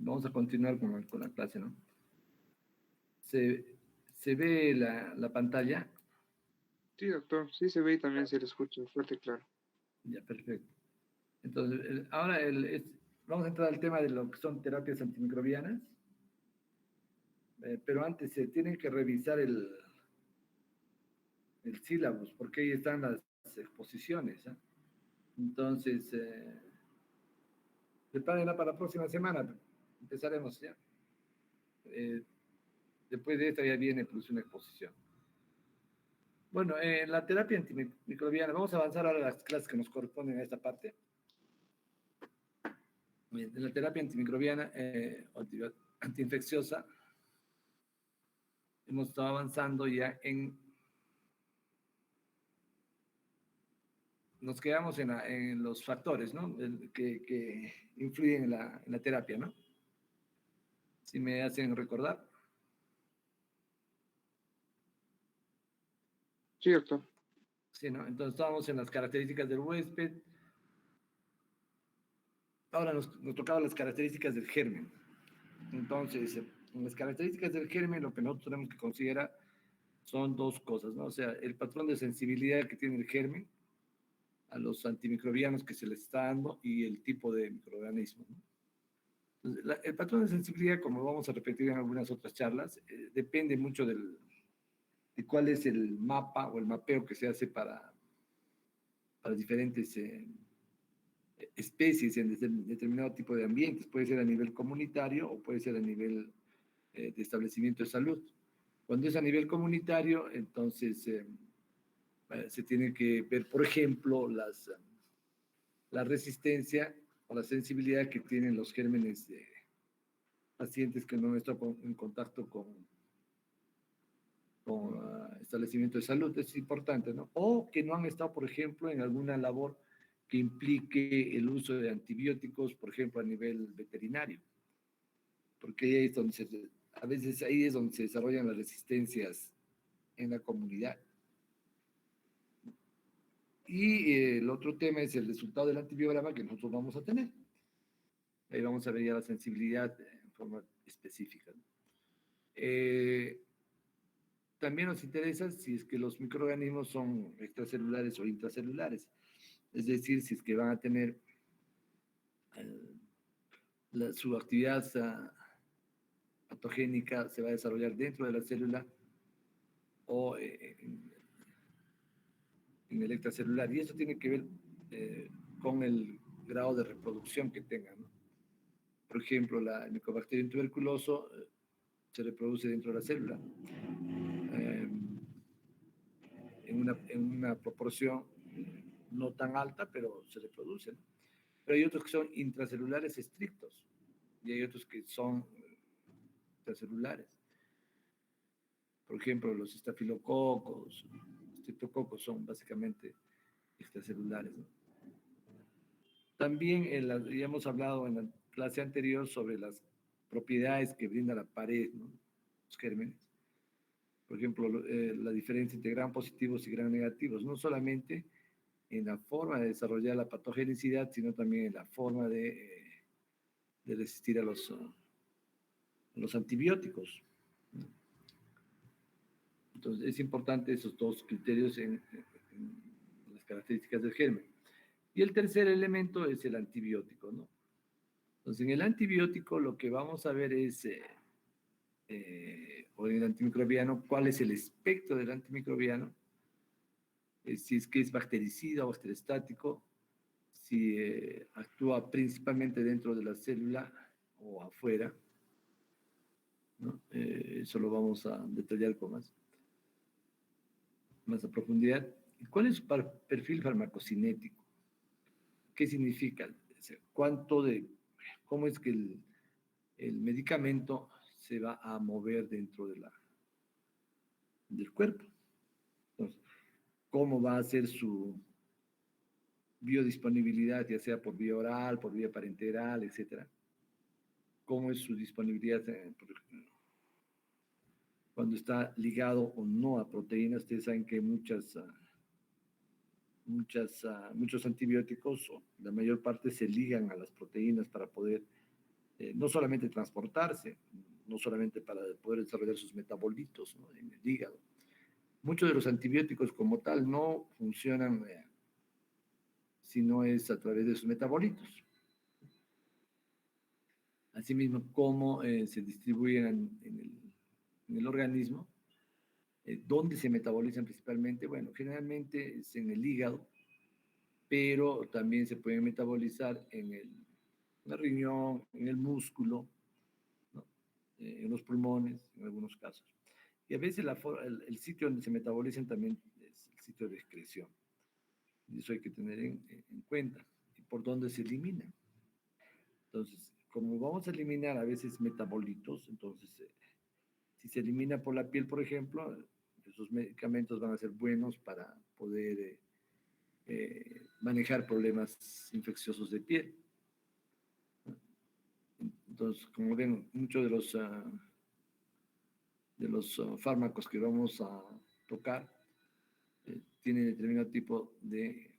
vamos a continuar con la clase, ¿no? ¿Se ve la pantalla? Sí, doctor, sí se ve y también se le escucha fuerte y claro. Ya, perfecto. Entonces, ahora vamos a entrar al tema de lo que son terapias antimicrobianas, pero antes se tienen que revisar el sílabus, porque ahí están las exposiciones, ¿eh? Entonces, prepárenla para la próxima semana, empezaremos ya. Después de esta ya viene pues una exposición. Bueno, en la terapia antimicrobiana, vamos a avanzar ahora a las clases que nos corresponden a esta parte. Bien, en la terapia antimicrobiana antiinfecciosa, hemos estado avanzando ya nos quedamos en los factores, ¿no? Que influyen en la terapia, ¿no? Si me hacen recordar. Sí, doctor. Sí, ¿no? Entonces estábamos en las características del huésped. Ahora nos tocaba las características del germen. Entonces, en las características del germen, lo que nosotros tenemos que considerar son dos cosas, ¿no? O sea, el patrón de sensibilidad que tiene el germen a los antimicrobianos que se les está dando y el tipo de microorganismo, ¿no? Entonces, el patrón de sensibilidad, como vamos a repetir en algunas otras charlas, depende mucho de cuál es el mapa o el mapeo que se hace para diferentes especies en determinado tipo de ambientes. Puede ser a nivel comunitario o puede ser a nivel de establecimiento de salud. Cuando es a nivel comunitario, entonces se tiene que ver, por ejemplo, la resistencia o la sensibilidad que tienen los gérmenes de pacientes que no han estado en contacto con establecimiento de salud. Es importante, ¿no? O que no han estado, por ejemplo, en alguna labor que implique el uso de antibióticos, por ejemplo, a nivel veterinario. Porque ahí es donde a veces ahí es donde se desarrollan las resistencias en la comunidad. Y el otro tema es el resultado del antibiograma que nosotros vamos a tener. Ahí vamos a ver ya la sensibilidad en forma específica. También nos interesa si es que los microorganismos son extracelulares o intracelulares. Es decir, si es que van a tener su actividad patogénica se va a desarrollar dentro de la célula o en el extracelular. Y eso tiene que ver con el grado de reproducción que tengan, ¿no? Por ejemplo, el Mycobacterium tuberculoso se reproduce dentro de la célula en una proporción no tan alta, pero se reproduce, ¿no? Pero hay otros que son intracelulares estrictos y hay otros que son extracelulares. Por ejemplo, los estafilococos, estreptococos son básicamente extracelulares, ¿no? También ya hemos hablado en la clase anterior sobre las propiedades que brinda la pared, ¿no? Los gérmenes. Por ejemplo, la diferencia entre gran positivos y gran negativos, no solamente en la forma de desarrollar la patogenicidad, sino también en la forma de resistir a los antibióticos. Entonces, es importante esos dos criterios en las características del germen. Y el tercer elemento es el antibiótico, ¿no? Entonces, en el antibiótico lo que vamos a ver es, o en el antimicrobiano, cuál es el espectro del antimicrobiano, si es que es bactericida o bacteriostático, si actúa principalmente dentro de la célula o afuera, ¿no? Eso lo vamos a detallar con más a profundidad. ¿Cuál es su perfil farmacocinético? ¿Qué significa? ¿Cómo es que el medicamento se va a mover dentro del cuerpo? Entonces, ¿cómo va a ser su biodisponibilidad, ya sea por vía oral, por vía parenteral, etcétera? ¿Cómo es su disponibilidad cuando está ligado o no a proteínas? Ustedes saben que muchos antibióticos, o la mayor parte, se ligan a las proteínas para poder no solamente transportarse, no solamente para poder desarrollar sus metabolitos, ¿no?, en el hígado. Muchos de los antibióticos como tal no funcionan si no es a través de sus metabolitos. Asimismo, cómo se distribuyen en el organismo, dónde se metabolizan principalmente. Bueno, generalmente es en el hígado, pero también se pueden metabolizar en el riñón, en el músculo, ¿no?, en los pulmones, en algunos casos. Y a veces el sitio donde se metabolizan también es el sitio de excreción. Y eso hay que tener en cuenta. Y por dónde se eliminan. Entonces, como vamos a eliminar a veces metabolitos, entonces, si se elimina por la piel, por ejemplo, esos medicamentos van a ser buenos para poder manejar problemas infecciosos de piel. Entonces, como ven, muchos de los fármacos que vamos a tocar tienen determinado tipo de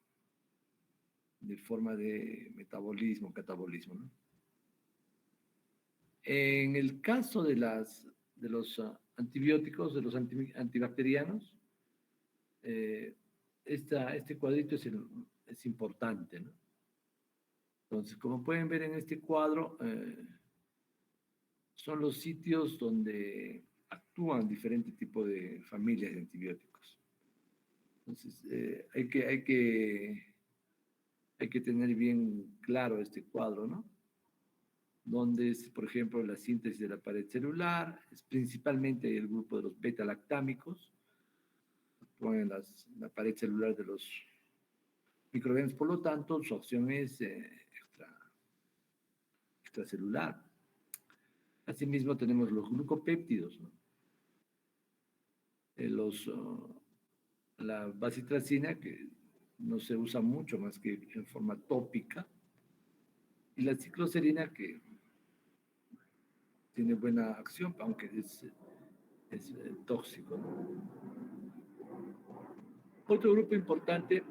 forma de metabolismo, catabolismo, ¿no? En el caso de los antibióticos, de los antibacterianos, eh, este cuadrito es importante, ¿no? Entonces, como pueden ver en este cuadro, son los sitios donde actúan diferentes tipos de familias de antibióticos. Entonces, hay que tener bien claro este cuadro, ¿no? Donde es, por ejemplo, la síntesis de la pared celular, es principalmente el grupo de los beta-lactámicos, actúan en la pared celular de los microorganismos, por lo tanto, su acción es extracelular. Asimismo, tenemos los glucopéptidos, ¿no? La bacitracina, que no se usa mucho más que en forma tópica, y la cicloserina, que tiene buena acción, aunque es tóxico, ¿no? Otro grupo importante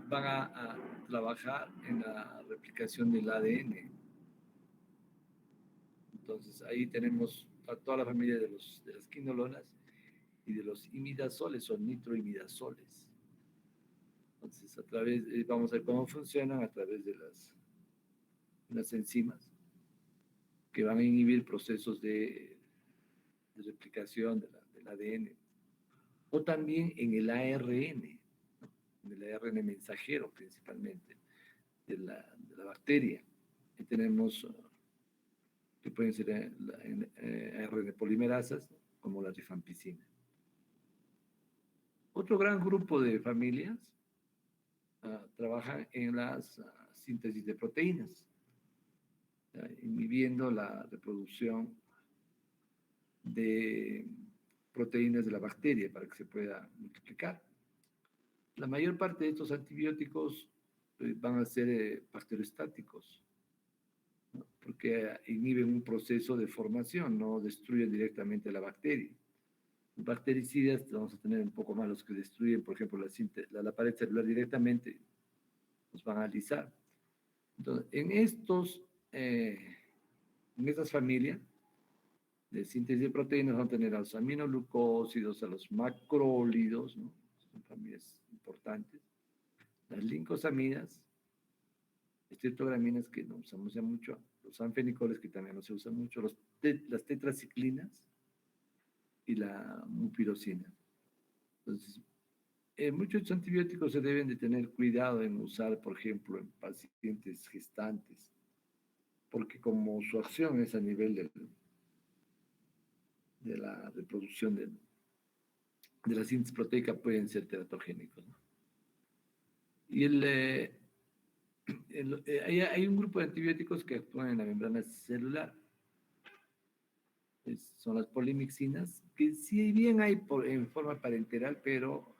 van a trabajar en la replicación del ADN. Entonces, ahí tenemos a toda la familia de las quinolonas y de los imidazoles o nitroimidazoles. Entonces, vamos a ver cómo funcionan a través de las enzimas que van a inhibir procesos de replicación del ADN. O también en el ARN, ¿no?, en el ARN mensajero principalmente, de la bacteria. Y tenemos que pueden ser ARN polimerasas, ¿no?, como la rifampicina. Otro gran grupo de familias trabaja en las síntesis de proteínas, inhibiendo la reproducción de proteínas de la bacteria para que se pueda multiplicar. La mayor parte de estos antibióticos van a ser bacteriostáticos, ¿no?, porque inhiben un proceso de formación, no destruyen directamente la bacteria. Los bactericidas vamos a tener un poco más los que destruyen, por ejemplo, la pared celular directamente, los van a alisar. Entonces, en estas familias de síntesis de proteínas van a tener a los aminoglucósidos, a los macrólidos, ¿no?, son familias importantes, las lincosamidas, estreptograminas, que no usamos ya mucho, los anfenicoles, que también no se usan mucho, las tetraciclinas y la mupirocina. Entonces, muchos antibióticos se deben de tener cuidado en usar, por ejemplo, en pacientes gestantes, porque como su acción es a nivel de la reproducción de la síntesis proteica, pueden ser teratogénicos, ¿no? Y hay un grupo de antibióticos que actúan en la membrana celular. Son las polimixinas, que si bien hay en forma parenteral, pero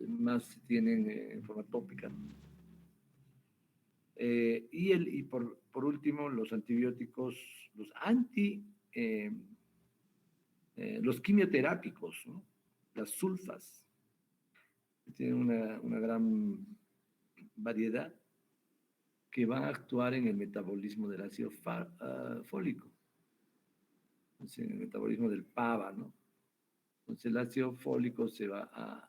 más se tienen en forma tópica. Y por último, los antibióticos, los quimioterápicos, ¿no?, las sulfas, que tienen una gran variedad, que van a actuar en el metabolismo del ácido fólico, entonces, en el metabolismo del PABA, ¿no? Entonces el ácido fólico se va a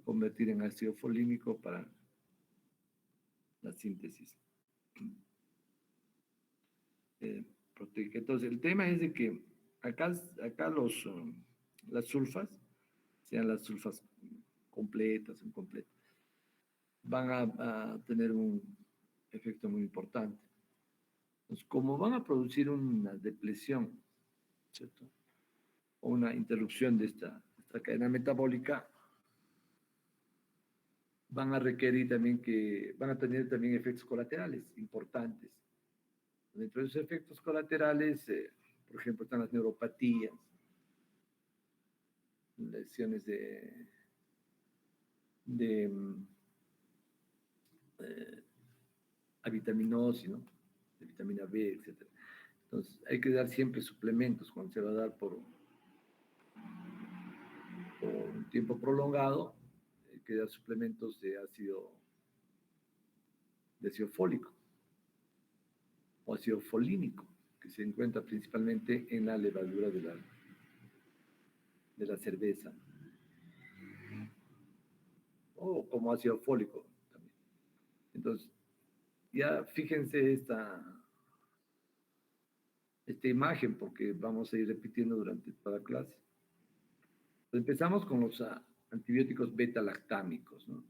convertir en ácido folínico para la síntesis proteica. Entonces el tema es de que acá las sulfas, sean las sulfas completas o incompletas, van a tener un efecto muy importante. Entonces, como van a producir una depresión, ¿cierto? O una interrupción de esta cadena metabólica, van a requerir también van a tener también efectos colaterales importantes. Dentro de esos efectos colaterales, por ejemplo, están las neuropatías, lesiones de avitaminosis, ¿no? De vitamina B, etc. Entonces, hay que dar siempre suplementos cuando se va a dar por un tiempo prolongado. Hay que dar suplementos de ácido fólico o ácido folínico, que se encuentra principalmente en la levadura de la cerveza, o como ácido fólico también. Entonces, ya fíjense esta imagen, porque vamos a ir repitiendo durante toda la clase. Empezamos con los antibióticos beta-lactámicos, ¿no?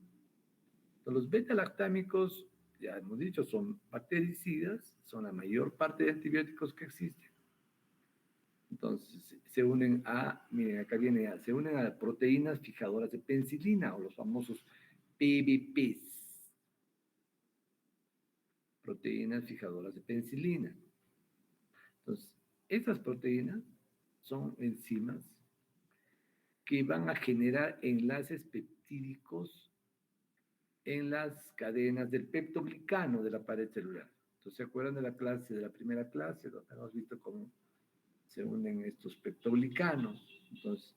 Entonces, los beta-lactámicos, ya hemos dicho, son bactericidas, son la mayor parte de antibióticos que existen. Entonces, se unen miren, acá viene se unen a proteínas fijadoras de penicilina, o los famosos PBPs. Proteínas fijadoras de penicilina. Entonces, estas proteínas son enzimas que van a generar enlaces peptídicos en las cadenas del peptoglicano de la pared celular. Entonces, ¿se acuerdan de la primera clase, donde hemos visto cómo se unen estos peptoglicanos? Entonces,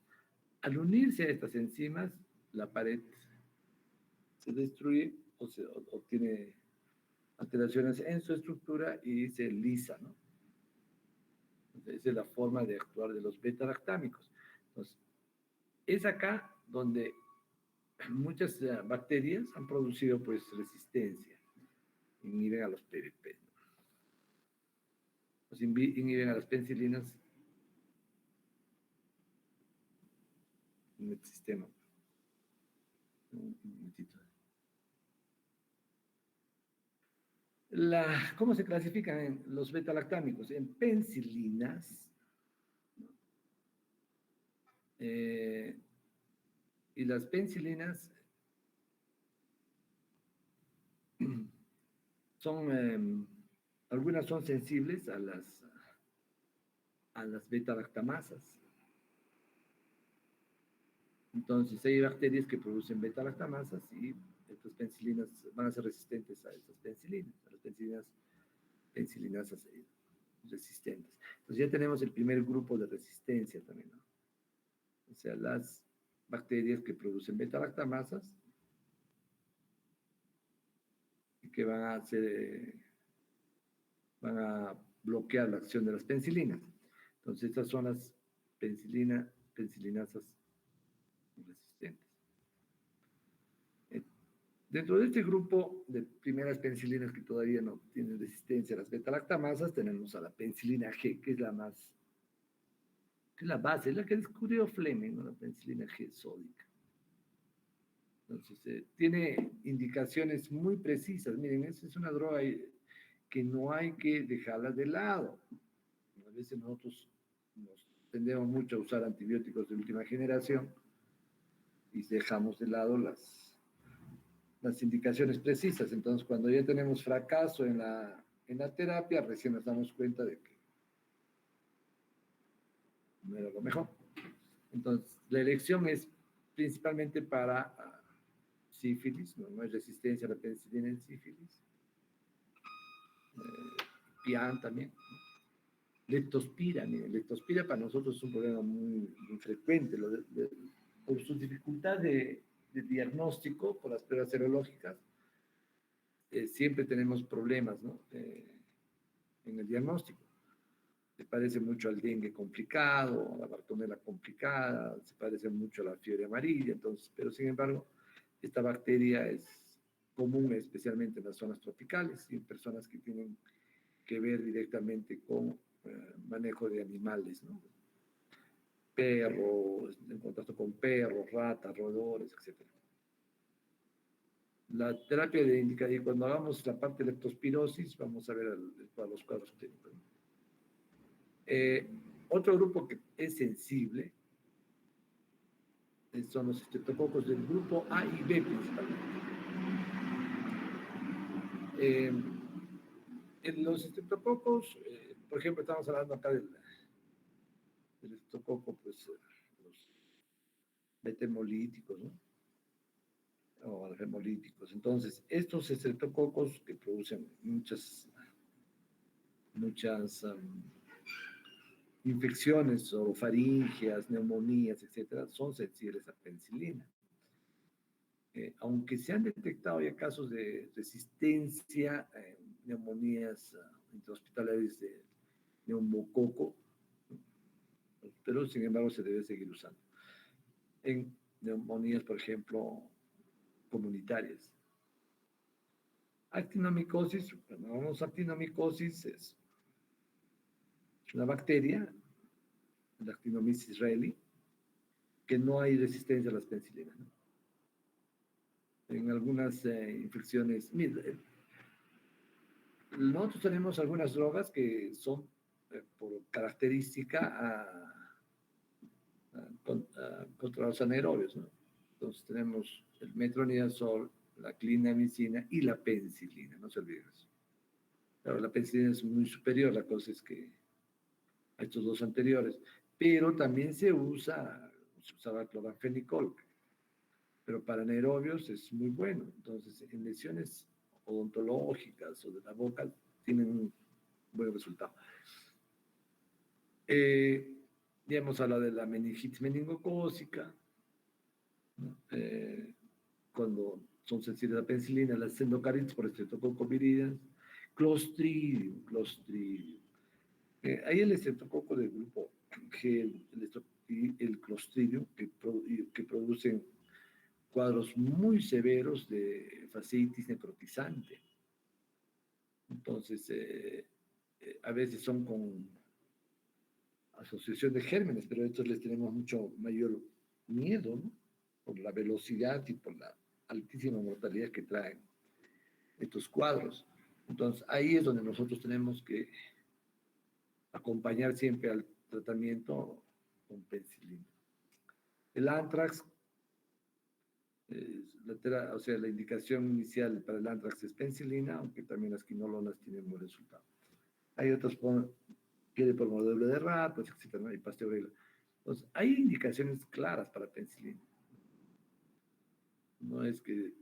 al unirse a estas enzimas, la pared se destruye o tiene alteraciones en su estructura y se lisa, ¿no? Entonces, esa es la forma de actuar de los beta-lactámicos. Entonces, es acá donde muchas bacterias han producido pues resistencia, inhiben a los PBP, ¿no? Los inhiben a las penicilinas en el sistema. Un momentito. ¿Cómo se clasifican los beta-lactámicos? En penicilinas, y las penicilinas algunas son sensibles a las beta-lactamasas. Entonces, hay bacterias que producen beta-lactamasas y estas penicilinas van a ser resistentes a estas penicilinas, a las penicilinas resistentes. Entonces, ya tenemos el primer grupo de resistencia también, ¿no? O sea, las bacterias que producen beta-lactamasas y que van a bloquear la acción de las penicilinas. Entonces, estas son las penicilinas resistentes. Dentro de este grupo de primeras penicilinas que todavía no tienen resistencia a las beta-lactamasas, tenemos a la penicilina G, que es la base, es la que descubrió Fleming, ¿no? La penicilina G sódica. Entonces, tiene indicaciones muy precisas. Miren, esa es una droga que no hay que dejarla de lado. A veces nosotros nos tendemos mucho a usar antibióticos de última generación y dejamos de lado las indicaciones precisas. Entonces, cuando ya tenemos fracaso en la terapia, recién nos damos cuenta de que no era lo mejor. Entonces, la elección es principalmente para sífilis, no hay resistencia a la penicilina en sífilis. PIAN también. Leptospira, miren, leptospira para nosotros es un problema muy, muy frecuente. Por su dificultad de diagnóstico, por las pruebas serológicas, siempre tenemos problemas, ¿no? En el diagnóstico. Se parece mucho al dengue complicado, a la bartonela complicada, se parece mucho a la fiebre amarilla, entonces, pero sin embargo, esta bacteria es común especialmente en las zonas tropicales y en personas que tienen que ver directamente con manejo de animales, ¿no? Perros, en contacto con perros, ratas, roedores, etc. La terapia de indicación, cuando hagamos la parte de leptospirosis, vamos a ver los cuadros clínicos. Otro grupo que es sensible son los estreptococos del grupo A y B principalmente. En los estreptococos, por ejemplo, estamos hablando acá del estreptococo, pues los beta-hemolíticos, ¿no? O alfa-hemolíticos. Entonces, estos estreptococos que producen muchas infecciones o faringias, neumonías, etcétera, son sensibles a penicilina. Aunque se han detectado ya casos de resistencia, neumonías intrahospitalarias de neumococo, pero sin embargo se debe seguir usando. En neumonías, por ejemplo, comunitarias. Actinomicosis, cuando hablamos de actinomicosis, es una bacteria, la Actinomyces israelí, que no hay resistencia a las penicilinas, ¿no? En algunas infecciones, mira, nosotros tenemos algunas drogas que son por característica contra los anaerobios, ¿no? Entonces tenemos el metronidazol, la clindamicina y la penicilina, no se olviden eso. Claro, la penicilina es muy superior, la cosa es que a estos dos anteriores, pero también se usaba cloranfenicol, pero para anaerobios es muy bueno. Entonces, en lesiones odontológicas o de la boca tienen un buen resultado. Ya hemos hablado de la meningitis meningocócica, ¿no? Cuando son sensibles a la penicilina, las endocardititis por Streptococcus viridans, Clostridium. Hay el estreptococo del grupo G y el Clostridium que producen cuadros muy severos de fasciitis necrotizante. Entonces, a veces son con asociación de gérmenes, pero a estos les tenemos mucho mayor miedo, ¿no? Por la velocidad y por la altísima mortalidad que traen estos cuadros. Entonces, ahí es donde nosotros tenemos que acompañar siempre al tratamiento con penicilina. El anthrax, o sea, la indicación inicial para el anthrax es penicilina, aunque también las quinolonas tienen buen resultado. Hay otros, quiere por modelo de ratas, etcétera, ¿no? Y pasteurela. Entonces, hay indicaciones claras para penicilina. No es que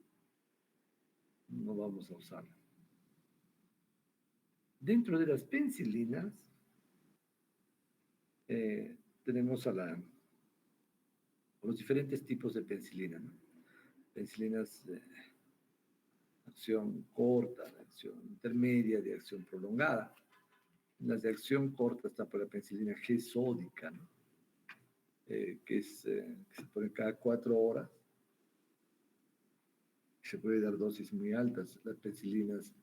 no vamos a usarla. Dentro de las penicilinas, tenemos los diferentes tipos de penicilina, ¿no? Penicilinas de acción corta, de acción intermedia, de acción prolongada. Las de acción corta está por la penicilina G sódica, ¿no? Que se pone cada 4 horas. Se puede dar dosis muy altas. Las penicilinas,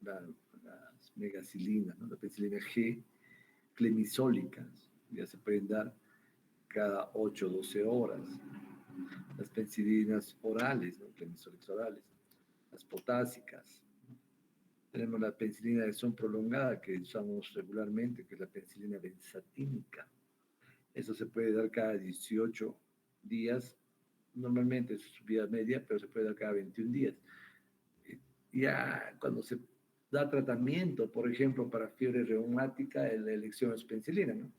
las megacilinas, ¿no? La penicilina G, clemisólicas, ya se pueden dar cada 8 o 12 horas. Las penicilinas orales, ¿no? Clemisólicas orales. Las potásicas. Tenemos la penicilina de acción prolongada que usamos regularmente, que es la penicilina benzatínica. Eso se puede dar cada 18 días. Normalmente es su vida media, pero se puede dar cada 21 días. Ya cuando se da tratamiento, por ejemplo, para fiebre reumática, la elección es penicilina, ¿no?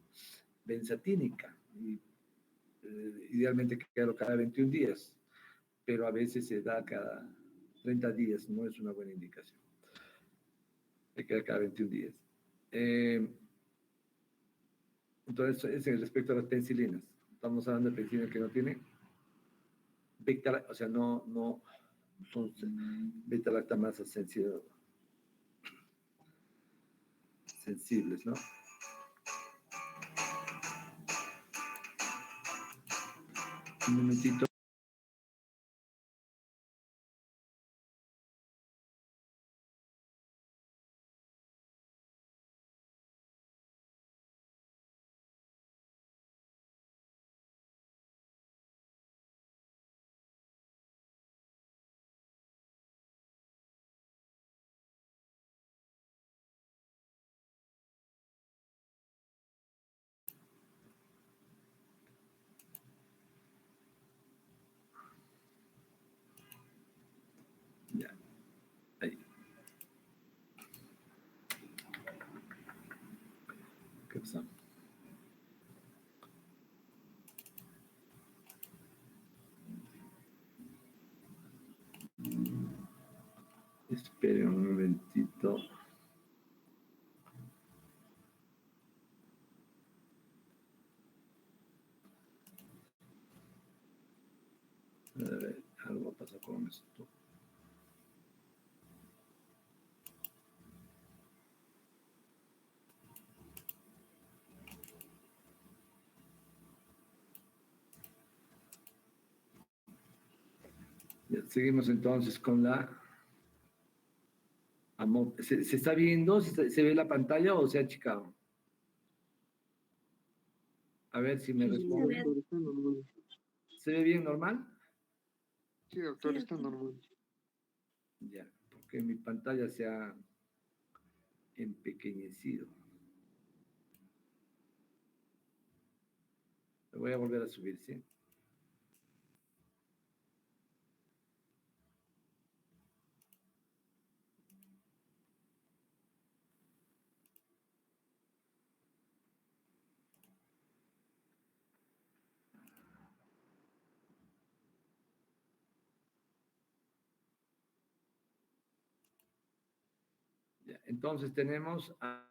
Benzatínica. Y, idealmente cada 21 días, pero a veces se da cada 30 días, no es una buena indicación. Hay que dar cada 21 días. Entonces, es respecto a las penicilinas. Estamos hablando de penicilina que no tiene o sea, no son beta-lactamasas sensibles, ¿no? Un momentito. Ya, ahí. ¿Qué pasa? Espere un momentito. A ver, algo pasa con esto. Ya, seguimos entonces con la... ¿Se está viendo? ¿Se ve la pantalla o se ha achicado? A ver si me Sí, sí, responde. doctor, está normal. ¿Se ve bien normal? Sí, doctor, está normal. Ya, porque mi pantalla se ha empequeñecido. Lo voy a volver a subir, ¿sí? Ya, entonces tenemos a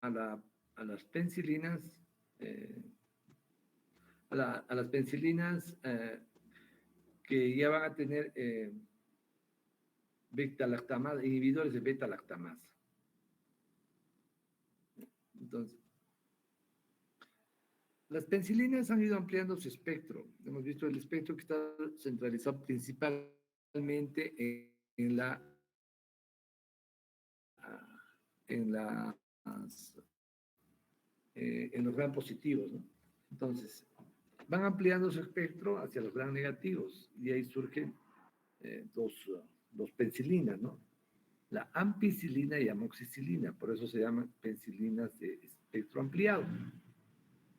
las penicilinas, eh, a las penicilinas que ya van a tener beta-lactamasa, inhibidores de beta-lactamasa. Entonces, las penicilinas han ido ampliando su espectro. Hemos visto el espectro que está centralizado principalmente en en, las, en los gran positivos, ¿no? Entonces, van ampliando su espectro hacia los gran negativos y ahí surgen dos penicilinas, ¿no? La ampicilina y amoxicilina, por eso se llaman penicilinas de espectro ampliado.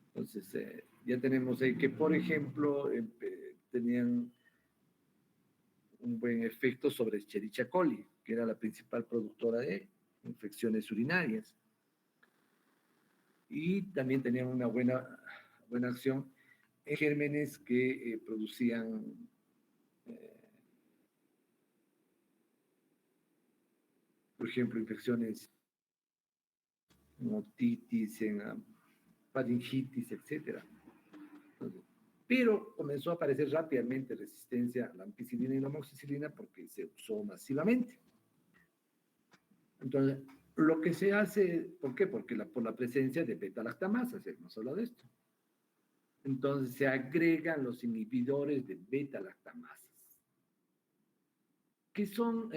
Entonces, ya tenemos ahí que, por ejemplo, tenían un buen efecto sobre Escherichia coli, que era la principal productora de infecciones urinarias. Y también tenían una buena acción en gérmenes que producían por ejemplo, infecciones en otitis, en faringitis, etc. Pero comenzó a aparecer rápidamente resistencia a la ampicilina y la amoxicilina porque se usó masivamente. Entonces, lo que se hace, ¿por qué? Porque por la presencia de beta-lactamasas, hemos hablado de esto. Entonces, se agregan los inhibidores de beta-lactamasas, que son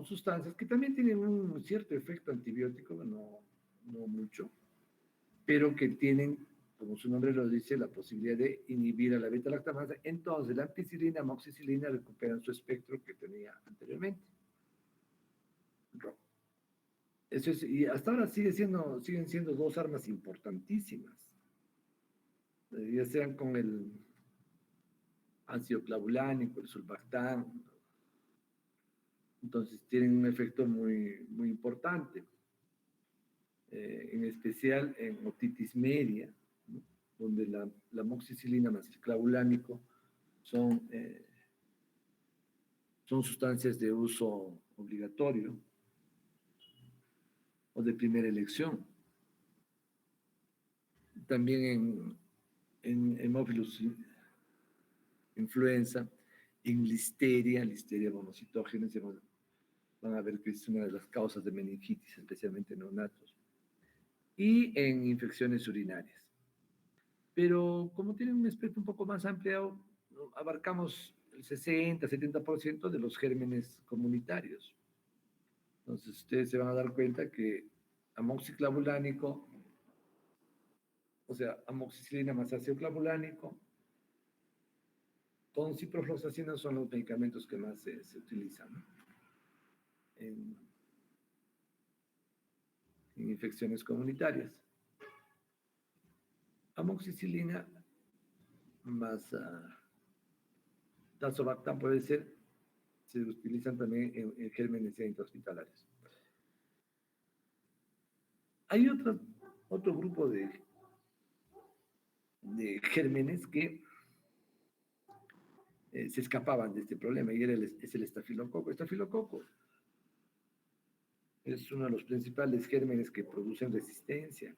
sustancias que también tienen un cierto efecto antibiótico, no mucho, pero que tienen, como su nombre lo dice, la posibilidad de inhibir a la beta-lactamasa. Entonces, la ampicilina, amoxicilina recuperan su espectro que tenía anteriormente. Eso es, y hasta ahora siguen siendo dos armas importantísimas, ya sean con el ácido clavulánico, el sulbactam. Entonces, tienen un efecto muy importante, en especial en otitis media, ¿no? Donde la amoxicilina más el clavulánico son, son sustancias de uso obligatorio o de primera elección. También en Haemophilus influenza en listeria monocitógenes, van a ver que es una de las causas de meningitis, especialmente en neonatos, y en infecciones urinarias. Pero como tienen un espectro un poco más amplio, abarcamos el 60-70% de los gérmenes comunitarios. Entonces, ustedes se van a dar cuenta que amoxiclavulánico, o sea, amoxicilina más ácido clavulánico, con ciprofloxacina son los medicamentos que más se utilizan, ¿no? en, en infecciones comunitarias. Amoxicilina más tazobactam puede ser, se utilizan también en gérmenes intrahospitalarios. Hay otro grupo de gérmenes que se escapaban de este problema y es el estafilococo. Estafilococo es uno de los principales gérmenes que producen resistencia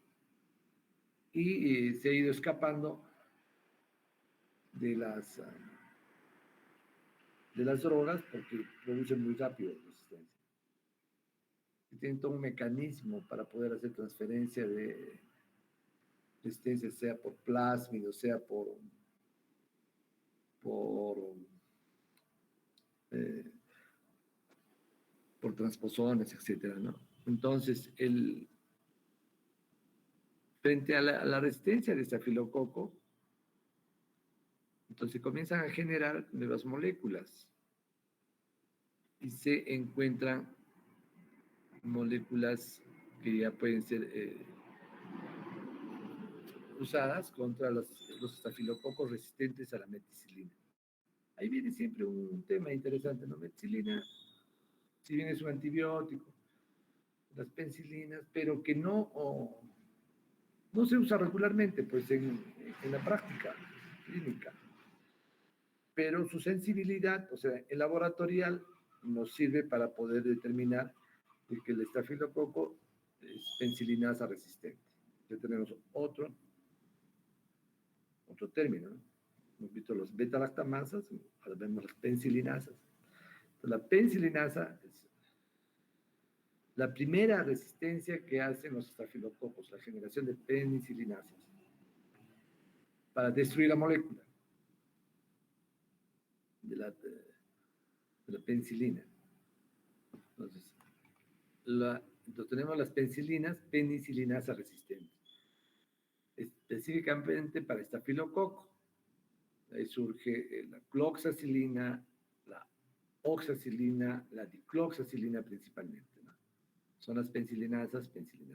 y se ha ido escapando de las drogas porque producen muy rápido resistencia. Y tienen todo un mecanismo para poder hacer transferencia de resistencia, sea por plásmido, sea eh, por transposones, etcétera, ¿no? Entonces, frente a la resistencia de estafilococo, entonces comienzan a generar nuevas moléculas y se encuentran moléculas que ya pueden ser usadas contra los estafilococos resistentes a la meticilina. Ahí viene siempre un tema interesante, ¿no? Meticilina, si bien es un antibiótico, las penicilinas, pero que no se usa regularmente, pues en la práctica clínica. Pero su sensibilidad, o sea, el laboratorial, nos sirve para poder determinar que el estafilococo es penicillinasa resistente. Ya tenemos otro término, ¿no? Hemos visto los beta-lactamasas, ahora vemos las penicillinasas. Entonces, la penicillinasa es la primera resistencia que hacen los estafilococos, la generación de penicillinasas, para destruir la molécula de la penicilina. Entonces, tenemos las penicillinasas resistentes, específicamente para estafilococo. Ahí surge la cloxacilina, la oxacilina, la dicloxacilina principalmente, ¿no? Son las penicillinasas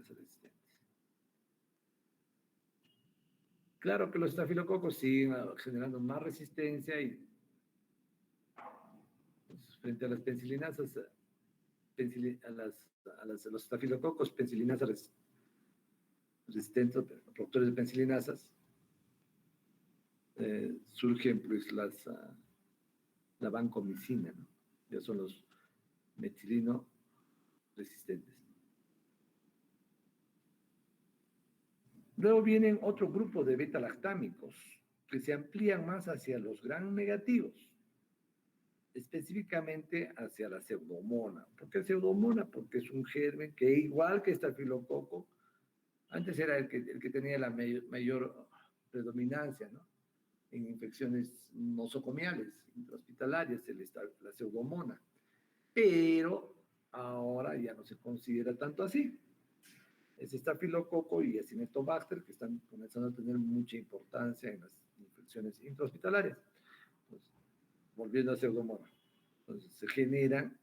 resistentes. Claro que los estafilococos siguen generando más resistencia y pues, frente a las penicillinasas, a los estafilococos penicillinasas resistentes, productores de penicillinasas, surgen pues la vancomicina, ¿no? Ya son los metilino resistentes. Luego vienen otro grupo de beta-lactámicos que se amplían más hacia los gram negativos, específicamente hacia la pseudomona. ¿Por qué pseudomona? Porque es un germen que, igual que estafilococo, antes era el que tenía la mayor predominancia, ¿no? En infecciones nosocomiales, intrahospitalarias, la pseudomona. Pero ahora ya no se considera tanto así. Es estafilococo y acinetobacter que están comenzando a tener mucha importancia en las infecciones intrahospitalarias. Entonces, volviendo a pseudomona. Entonces, se generan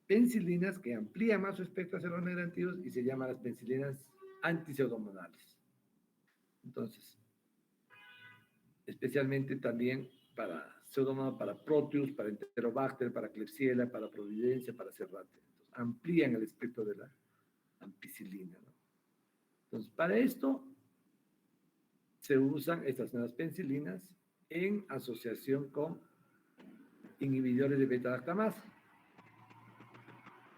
penicilinas que amplían más su espectro hacia los negativos y se llaman las penicilinas antipseudomonales. Entonces, especialmente también para pseudomonas, para Proteus, para Enterobacter, para Klebsiella, para Providencia, para Serratia. Entonces, amplían el espectro de la ampicilina, ¿no? Entonces, para esto se usan estas nuevas penicilinas en asociación con inhibidores de beta-lactamasa.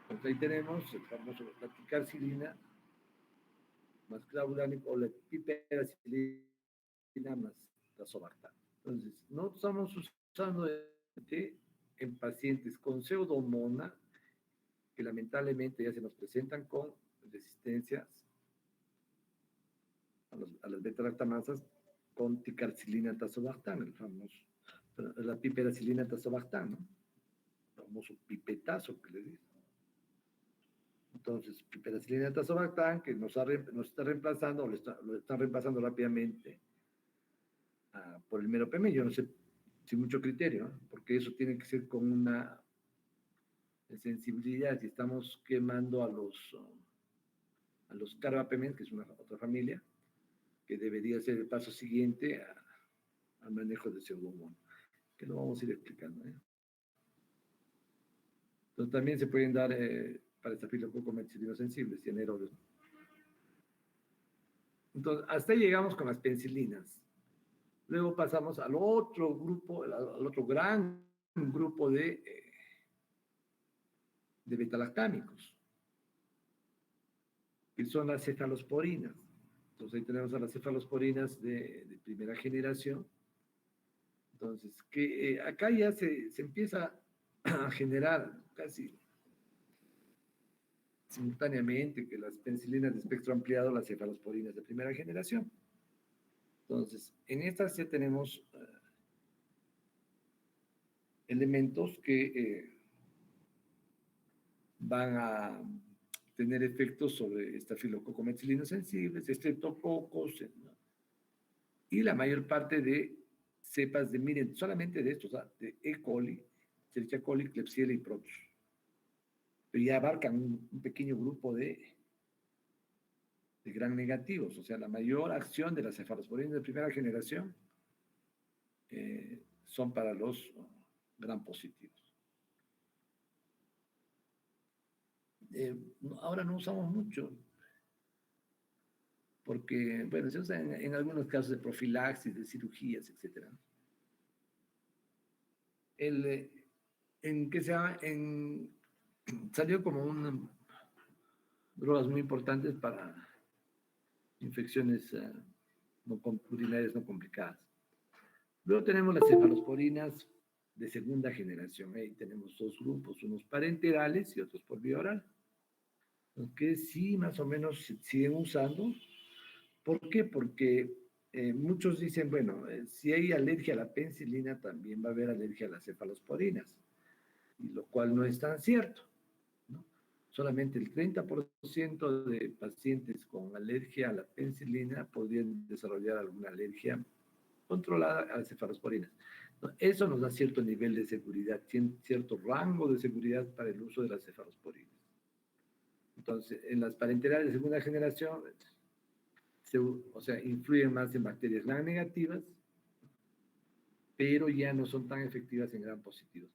Entonces, ahí tenemos el famoso la ticarcilina más clavulánico o la piperacilina más tazobactam. Entonces, no estamos usando en pacientes con pseudomonas que lamentablemente ya se nos presentan con resistencias a las beta-lactamasas con ticarcilina tazobactam, el famoso, la piperacilina tazobactam, ¿no? El famoso pipetazo que le dice. Entonces, piperacilina tazobactam, que nos está reemplazando, lo está reemplazando rápidamente por el meropenem. Yo no sé sin mucho criterio, ¿no? Porque eso tiene que ser con una sensibilidad. Si estamos quemando a los carbapenem, que es una otra familia, que debería ser el paso siguiente al manejo de pseudomonas, que lo vamos a ir explicando, ¿eh? Entonces también se pueden dar para estafilococo meticilino sensibles y anaerobios. Entonces, hasta ahí llegamos con las penicilinas. Luego pasamos al otro grupo, al otro gran grupo de betalactámicos, que son las cefalosporinas. Entonces ahí tenemos a las cefalosporinas de primera generación. Entonces, que acá ya se empieza a generar casi simultáneamente que las penicilinas de espectro ampliado, las cefalosporinas de primera generación. Entonces, en estas ya tenemos elementos que van a tener efectos sobre estafilococo meticilino sensibles, estreptococos, ¿no? Y la mayor parte de cepas de, miren, solamente de estos, de E. coli, Escherichia coli, Klebsiella y Proteus. Pero ya abarcan un pequeño grupo de gran negativos, o sea, la mayor acción de las cefalosporinas de primera generación son para los gran positivos. Ahora no usamos mucho, porque, bueno, se usa en algunos casos de profilaxis, de cirugías, etc. ¿En qué se llama? Salió como drogas muy importantes para infecciones urinarias no complicadas. Luego tenemos las cefalosporinas de segunda generación. Ahí tenemos dos grupos, unos parenterales y otros por vía oral, que sí más o menos se siguen usando. ¿Por qué? Porque muchos dicen, bueno, si hay alergia a la penicilina, también va a haber alergia a las cefalosporinas, y lo cual no es tan cierto, ¿no? Solamente el 30% de pacientes con alergia a la penicilina podrían desarrollar alguna alergia controlada a las cefalosporinas. Eso nos da cierto nivel de seguridad, cierto rango de seguridad para el uso de las cefalosporinas. Entonces, en las parenterales de segunda generación, o sea, influyen más en bacterias gram negativas, pero ya no son tan efectivas en gram positivos.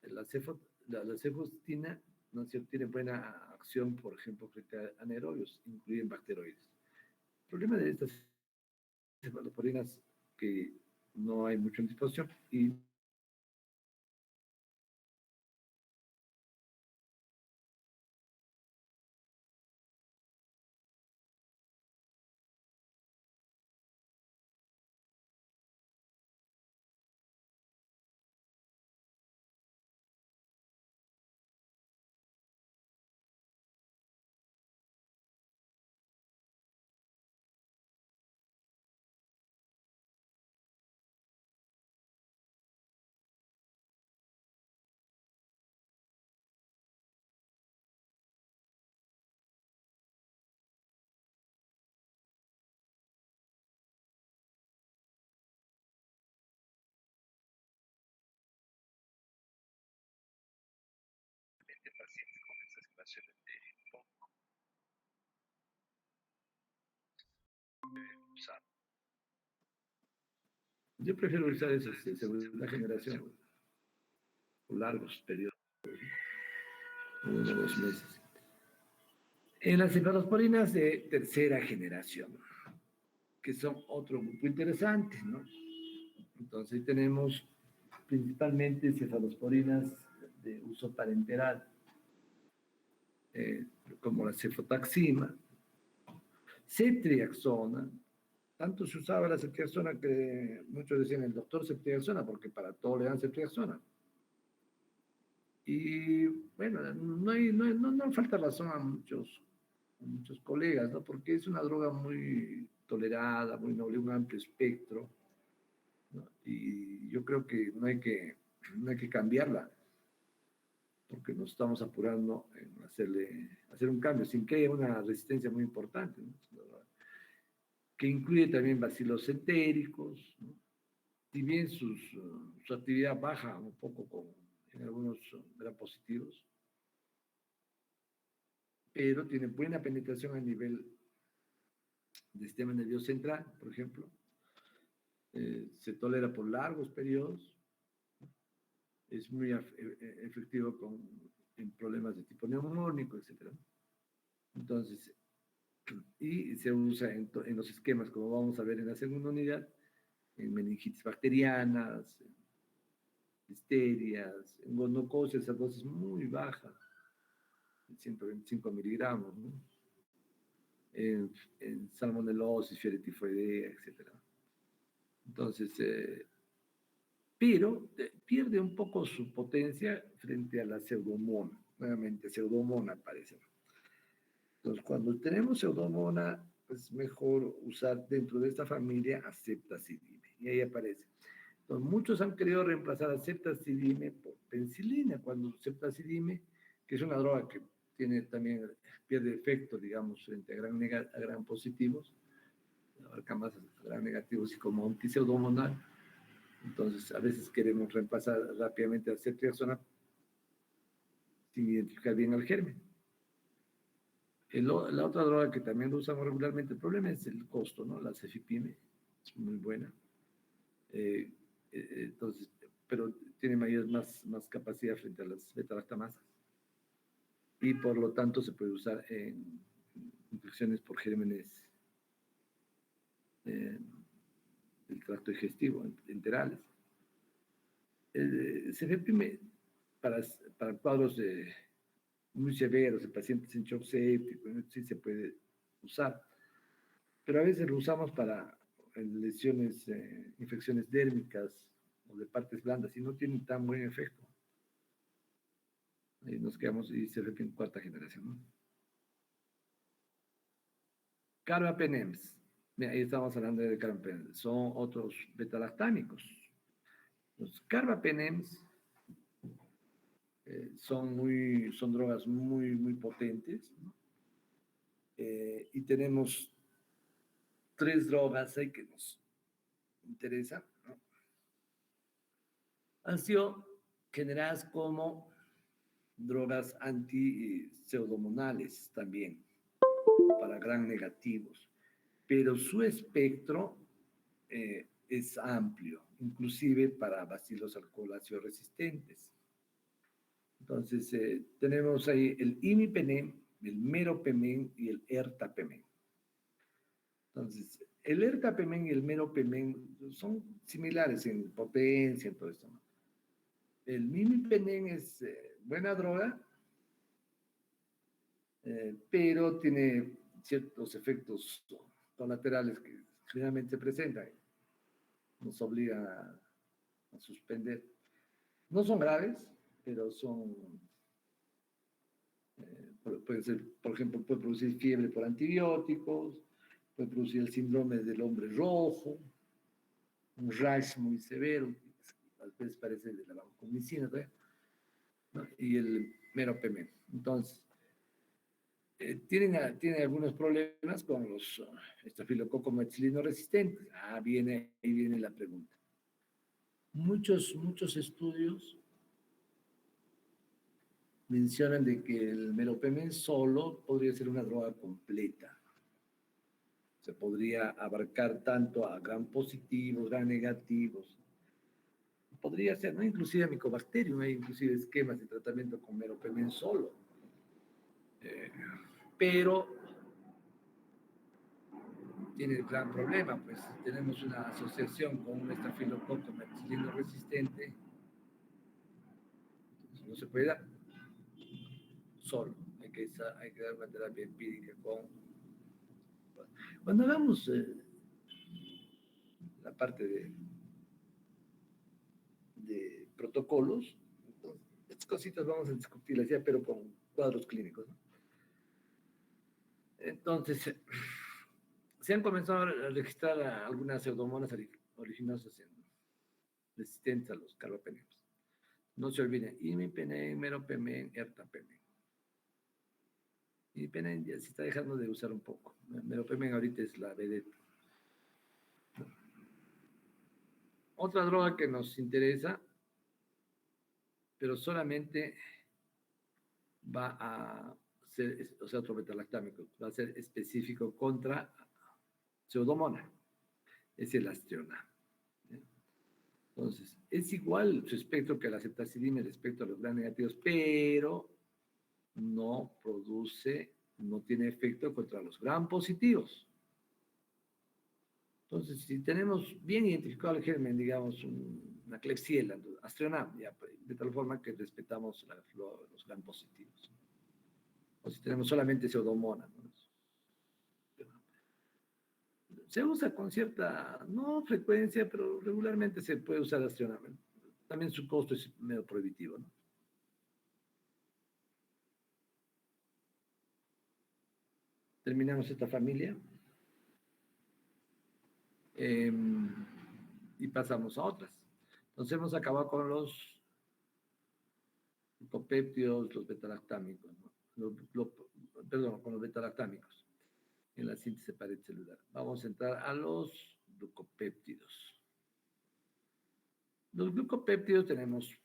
La cefostina, ¿no es cierto?, tiene buena acción, por ejemplo, frente a anaerobios, incluyen bacteroides. El problema de estas cefalosporinas que no hay mucho en disposición y pacientes con estas situaciones yo prefiero usar esas de segunda generación por largos periodos, 1 o 2 meses. En las cefalosporinas de tercera generación, que son otro grupo interesante, ¿no? Entonces tenemos principalmente cefalosporinas de uso parenteral, como la cefotaxima, cetriaxona, Tanto se usaba la ceftriaxona que muchos decían el doctor ceftriaxona porque para todo le dan ceftriaxona. Y bueno, no falta razón a muchos colegas, ¿no? Porque es una droga muy tolerada, muy noble, un amplio espectro, ¿no? Y yo creo que no hay que cambiarla, porque nos estamos apurando en hacer un cambio, sin que haya una resistencia muy importante, ¿no? Que incluye también bacilos entéricos, ¿no? Si bien su actividad baja un poco en algunos gram positivos, pero tiene buena penetración a nivel del sistema nervioso central, por ejemplo. Se tolera por largos periodos, es muy efectivo en problemas de tipo neumónico, etc. Entonces, y se usa en los esquemas, como vamos a ver en la segunda unidad, en meningitis bacterianas, en histerias, en gonocosis a dosis muy baja, 125 miligramos, ¿no? En salmonelosis, fiebre tifoidea, etc. Entonces, pero pierde un poco su potencia frente a la pseudomona. Nuevamente, pseudomona aparece. Entonces, cuando tenemos pseudomona, es mejor usar dentro de esta familia acetacidime. Y ahí aparece. Entonces, muchos han querido reemplazar acetacidime por penicilina, cuando acetacidime, que es una droga que tiene también, pierde efecto, digamos, frente a gran positivos, abarca más a gran negativos y como antipseudomonal. Entonces, a veces queremos reemplazar rápidamente a ceftriaxona sin identificar bien al germen. La otra droga que también lo usamos regularmente, el problema es el costo, ¿no? La cefipime es muy buena. Eh, entonces, pero tiene más capacidad frente a las beta-lactamasas. Y por lo tanto se puede usar en infecciones por gérmenes eh, del tracto digestivo, enterales. Cefipime para, para cuadros muy severos, de pacientes en shock séptico, sí se puede usar, pero a veces lo usamos para lesiones, infecciones dérmicas o de partes blandas y no tienen tan buen efecto. Y nos quedamos y se repite en cuarta generación, ¿no? Carbapenems. Mira, ahí estamos hablando de carbapenems. Son otros betalactámicos. Los carbapenems son drogas muy potentes, ¿no? Y tenemos tres drogas ahí que nos interesan, ¿no? Han sido generadas como drogas anti-pseudomonales también, para gran negativos, pero su espectro es amplio, inclusive para bacilos alcoholáceos resistentes. Entonces, tenemos ahí el imipenem, el meropenem y el ertapenem. Entonces, el ertapenem y el meropenem son similares en potencia, en todo esto, ¿no? El mimipenem es buena droga, pero tiene ciertos efectos colaterales que generalmente se presentan, nos obligan a suspender. No son graves, pero son, puede ser, por ejemplo, puede producir fiebre por antibióticos, puede producir el síndrome del hombre rojo, un rash muy severo, a veces parece de la vancomicina, ¿no? Y el meropenem. Entonces, tienen algunos problemas con los estafilococos methicilinos resistentes. Ahí viene la pregunta. Muchos estudios mencionan de que el meropenem solo podría ser una droga completa. Se podría abarcar tanto a gram positivos, gram negativos. Podría ser, ¿no? Inclusive a Mycobacterium, hay inclusive esquemas de tratamiento con meropenem solo. Eh, pero tiene el gran problema, pues tenemos una asociación con un estafilococo methicilino resistente, no se puede dar solo, hay que dar una terapia empírica con... Cuando hagamos la parte de protocolos. Entonces, estas cositas vamos a discutirlas ya, pero con cuadros clínicos, ¿no? Entonces, se han comenzado a registrar algunas pseudomonas originosas resistentes a los carbapenems. No se olviden, imipenem, meropenem, ertapenem. Imipenem ya se está dejando de usar un poco. Meropenem ahorita es la vedette. Otra droga que nos interesa, pero solamente va a ser, o sea, otro betalactámico, va a ser específico contra pseudomona, es el astriona. Entonces, es igual su espectro que la ceftazidime respecto a los gram negativos, pero no produce, no tiene efecto contra los gram positivos. Entonces, si tenemos bien identificado el germen, digamos, una Klebsiella, Astrionam, ya, de tal forma que respetamos los gram positivos. O si tenemos solamente pseudomonas, ¿no? Se usa con cierta, no frecuencia, pero regularmente se puede usar Astrionam. También su costo es medio prohibitivo, ¿no? Terminamos esta familia y pasamos a otras. Entonces hemos acabado con los glucopéptidos, los betalactámicos, ¿no? Perdón, con los betalactámicos en la síntesis de pared celular. Vamos a entrar a los glucopéptidos. Los glucopéptidos tenemos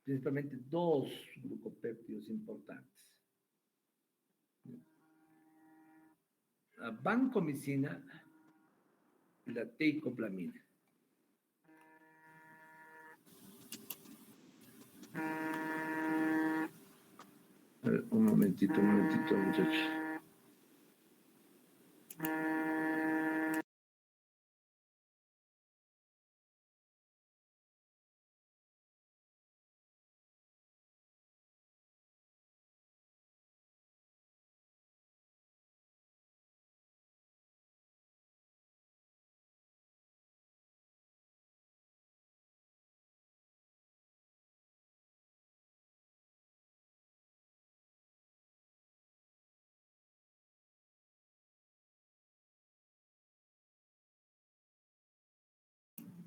principalmente dos glucopéptidos importantes. La vancomicina y la teicoplamina. A ver, un momentito, muchachos.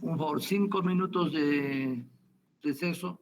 Por favor, 5 minutos de receso.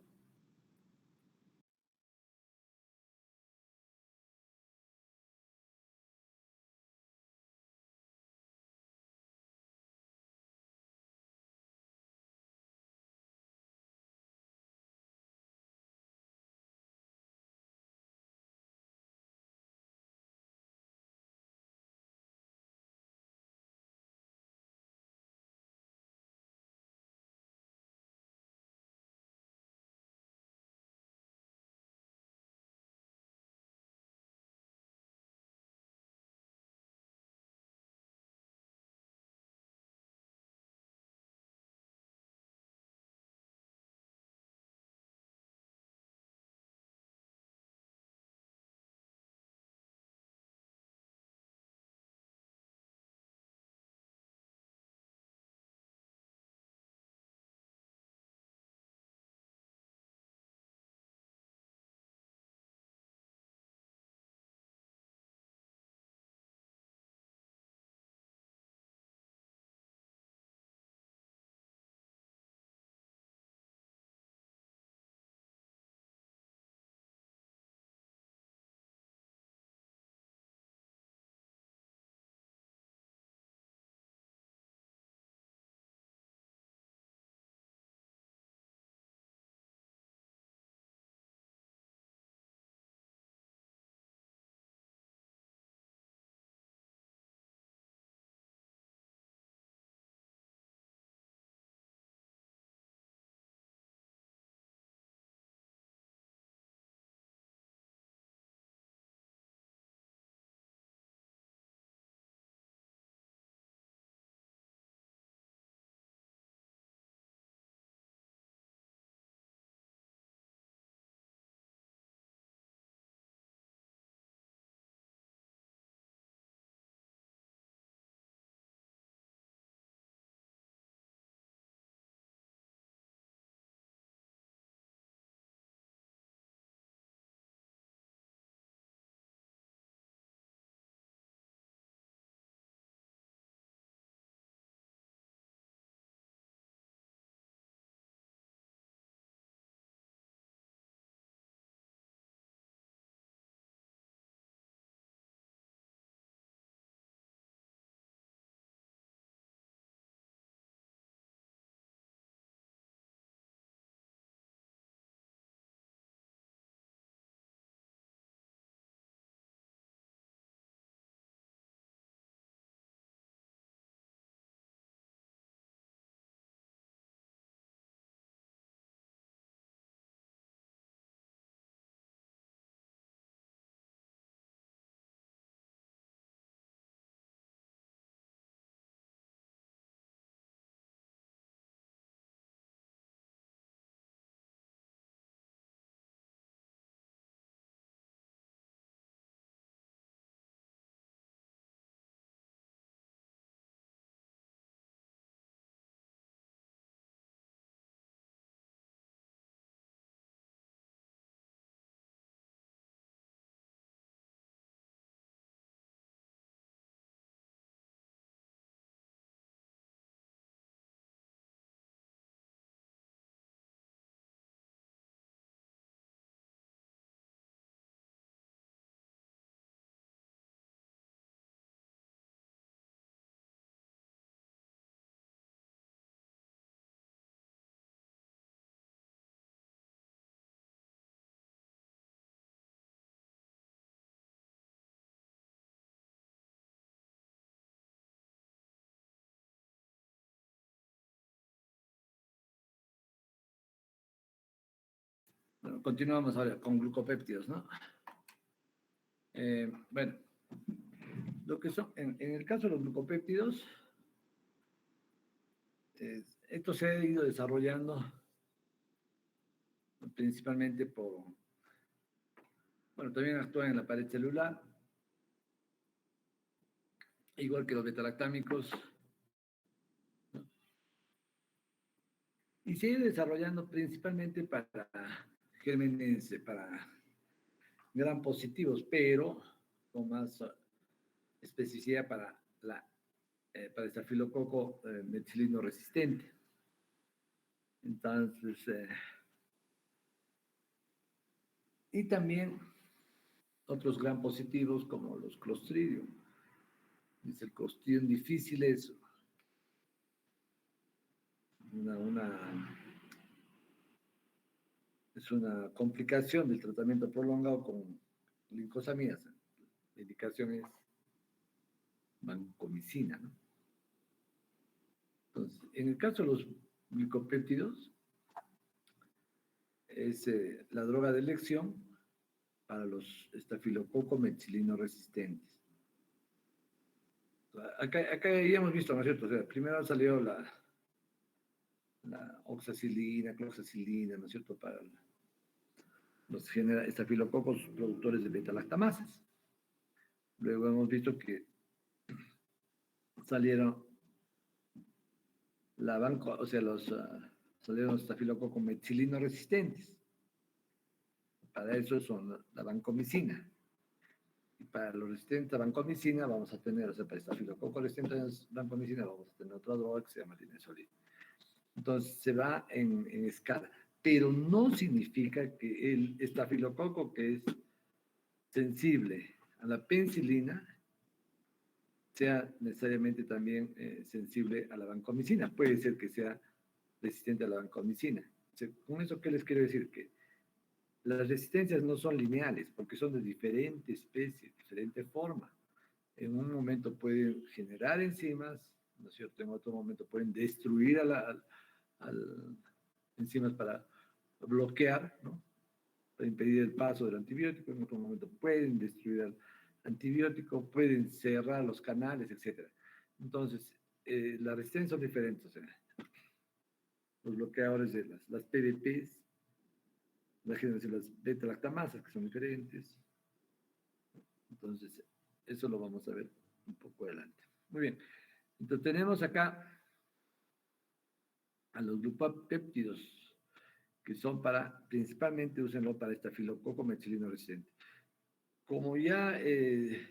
Bueno, continuamos ahora con glucopéptidos, ¿no? Bueno, lo que son, en el caso de los glucopéptidos, esto se ha ido desarrollando principalmente por, bueno, también actúan en la pared celular, igual que los betalactámicos, ¿no? Y se ha ido desarrollando principalmente para gérmenes, para gram positivos, pero con más especificidad para estafilococo metilino resistente. Entonces, y también otros gram positivos como los Clostridium. Dice el Clostridium difícil es una, es una complicación del tratamiento prolongado con glicosamías. La indicación es vancomicina, ¿no? Entonces, en el caso de los glicopéptidos, es la droga de elección para los estafilococo metilino resistentes. Acá ya hemos visto, ¿no es cierto? O sea, primero salió la oxacilina, cloxacilina, ¿no es cierto? Para los estafilococos productores de beta-lactamasas. Luego hemos visto que salieron o sea, salieron los estafilococos metilino resistentes. Para eso son la vancomicina. Y para los resistentes a vancomicina vamos a tener, o sea, para estafilococo resistente a vancomicina vamos a tener otra droga que se llama linezolida. Entonces se va en escala, pero no significa que el estafilococo que es sensible a la penicilina sea necesariamente también sensible a la vancomicina. Puede ser que sea resistente a la vancomicina. O sea, con eso, ¿qué les quiero decir? Que las resistencias no son lineales, porque son de diferente especie, diferente forma. En un momento pueden generar enzimas, ¿no es cierto? En otro momento pueden destruir enzimas para bloquear, ¿no? Para impedir el paso del antibiótico. En otro momento pueden destruir al antibiótico, pueden cerrar los canales, etc. Entonces, las resistencias son diferentes. O sea, los bloqueadores de las PDPs, la generación de las beta-lactamasas, que son diferentes. Entonces, eso lo vamos a ver un poco adelante. Muy bien. Entonces, tenemos acá a los glupapéptidos, que son principalmente úsenlo para estafilococo metilino resistente. Como ya se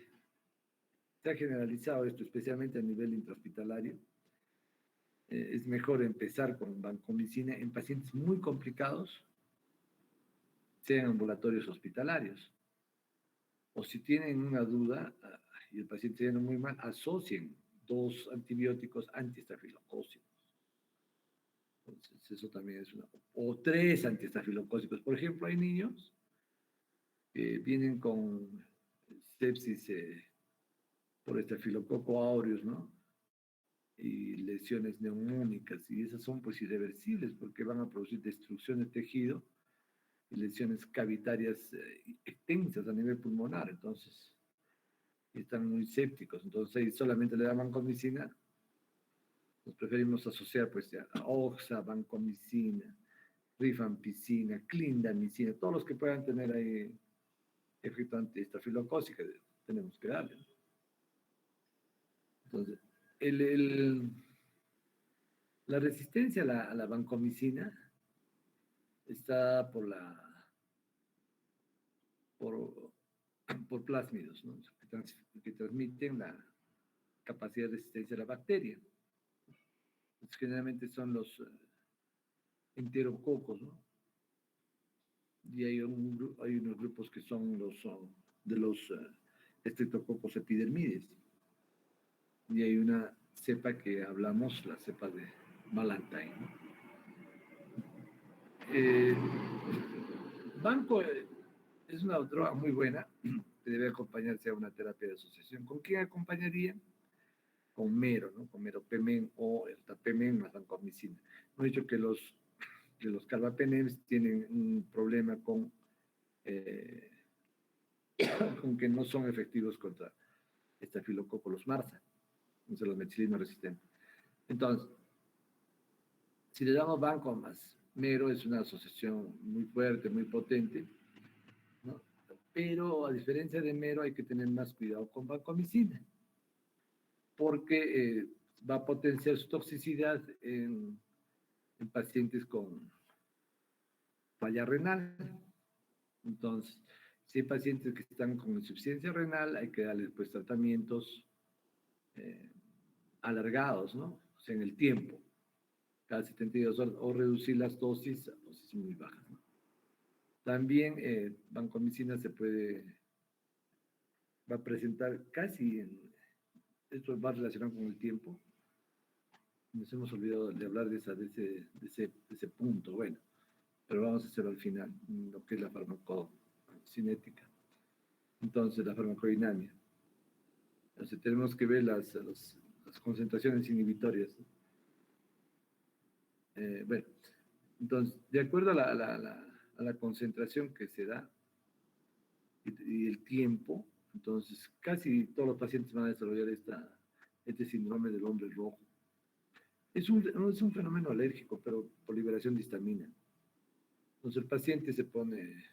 ha generalizado esto, especialmente a nivel intrahospitalario, es mejor empezar con vancomicina en pacientes muy complicados, sean ambulatorios hospitalarios. O si tienen una duda y el paciente viene muy mal, asocien 2 antibióticos antiestafilocócicos. Entonces, eso también es o 3 antiestafilocócicos. Por ejemplo, hay niños que vienen con sepsis por estafilococo aureus, ¿no? Y lesiones neumónicas, y esas son pues irreversibles porque van a producir destrucción de tejido y lesiones cavitarias extensas a nivel pulmonar. Entonces, están muy sépticos. Entonces, solamente le dan vancomicina. Nos preferimos asociar pues a oxa, vancomicina, rifampicina, clindamicina, todos los que puedan tener ahí efecto antiestafilocócico, tenemos que darle. Entonces, la resistencia a la vancomicina está por plásmidos, ¿no? Que transmiten la capacidad de resistencia a la bacteria. Entonces, generalmente son los enterococos, ¿no? Y hay unos grupos que son de los estreptococos epidermides. Y hay una cepa que hablamos, la cepa de Ballantine, ¿no? Banco es una droga muy buena que debe acompañarse a una terapia de asociación. ¿Con quién acompañaría? Con mero, ¿no? Con meropemen o el tapemen más vancomicina. Hemos dicho que los que los carbapenems tienen un problema eh, con que no son efectivos contra Staphylococcus marsa, entonces los meticilinos resistentes. Entonces, si le damos Vancomas, Mero es una asociación muy fuerte, muy potente, ¿no? Pero a diferencia de Mero hay que tener más cuidado con vancomicina, porque va a potenciar su toxicidad en pacientes con falla renal. Entonces, si hay pacientes que están con insuficiencia renal, hay que darles pues tratamientos eh, alargados, ¿no? O sea, en el tiempo, cada 72 horas, o reducir las dosis a dosis muy bajas, ¿no? También vancomicina va a presentar esto va relacionado con el tiempo. Nos hemos olvidado de hablar de ese punto, bueno, pero vamos a hacerlo al final, lo que es la farmacocinética. Entonces, la farmacodinamia. Entonces, tenemos que ver las concentraciones inhibitorias. Bueno, entonces, de acuerdo a la concentración que se da y el tiempo, entonces casi todos los pacientes van a desarrollar este síndrome del hombre rojo. Es un fenómeno alérgico, pero por liberación de histamina. Entonces el paciente se pone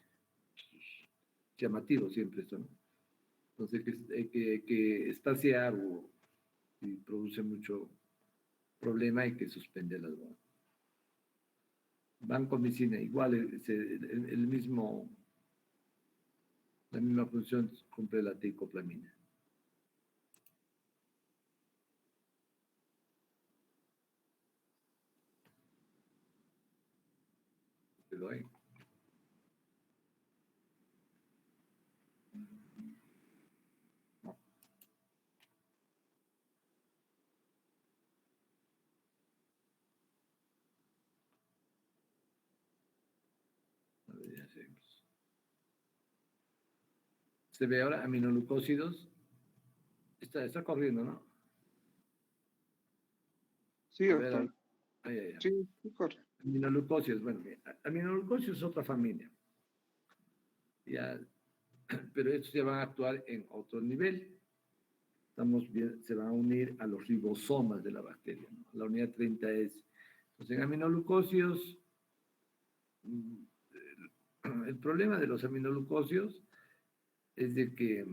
llamativo siempre esto, ¿no? Entonces hay que escasear y produce mucho problema, hay que suspender las vancomicina. Igual la misma función cumple la teicoplamina:te. Te doy. A ver, ya seguimos. Se ve ahora aminoglucósidos. Está corriendo, ¿no? Sí, A ver, doctor. ay, ay, ay. Sí, sí, corre. Aminoglucósidos, bueno, aminoglucósidos es otra familia. Ya, pero estos ya van a actuar en otro nivel. Se van a unir a los ribosomas de la bacteria, ¿no? La unidad 30S. Entonces, en aminoglucósidos, el problema de los aminoglucósidos es de que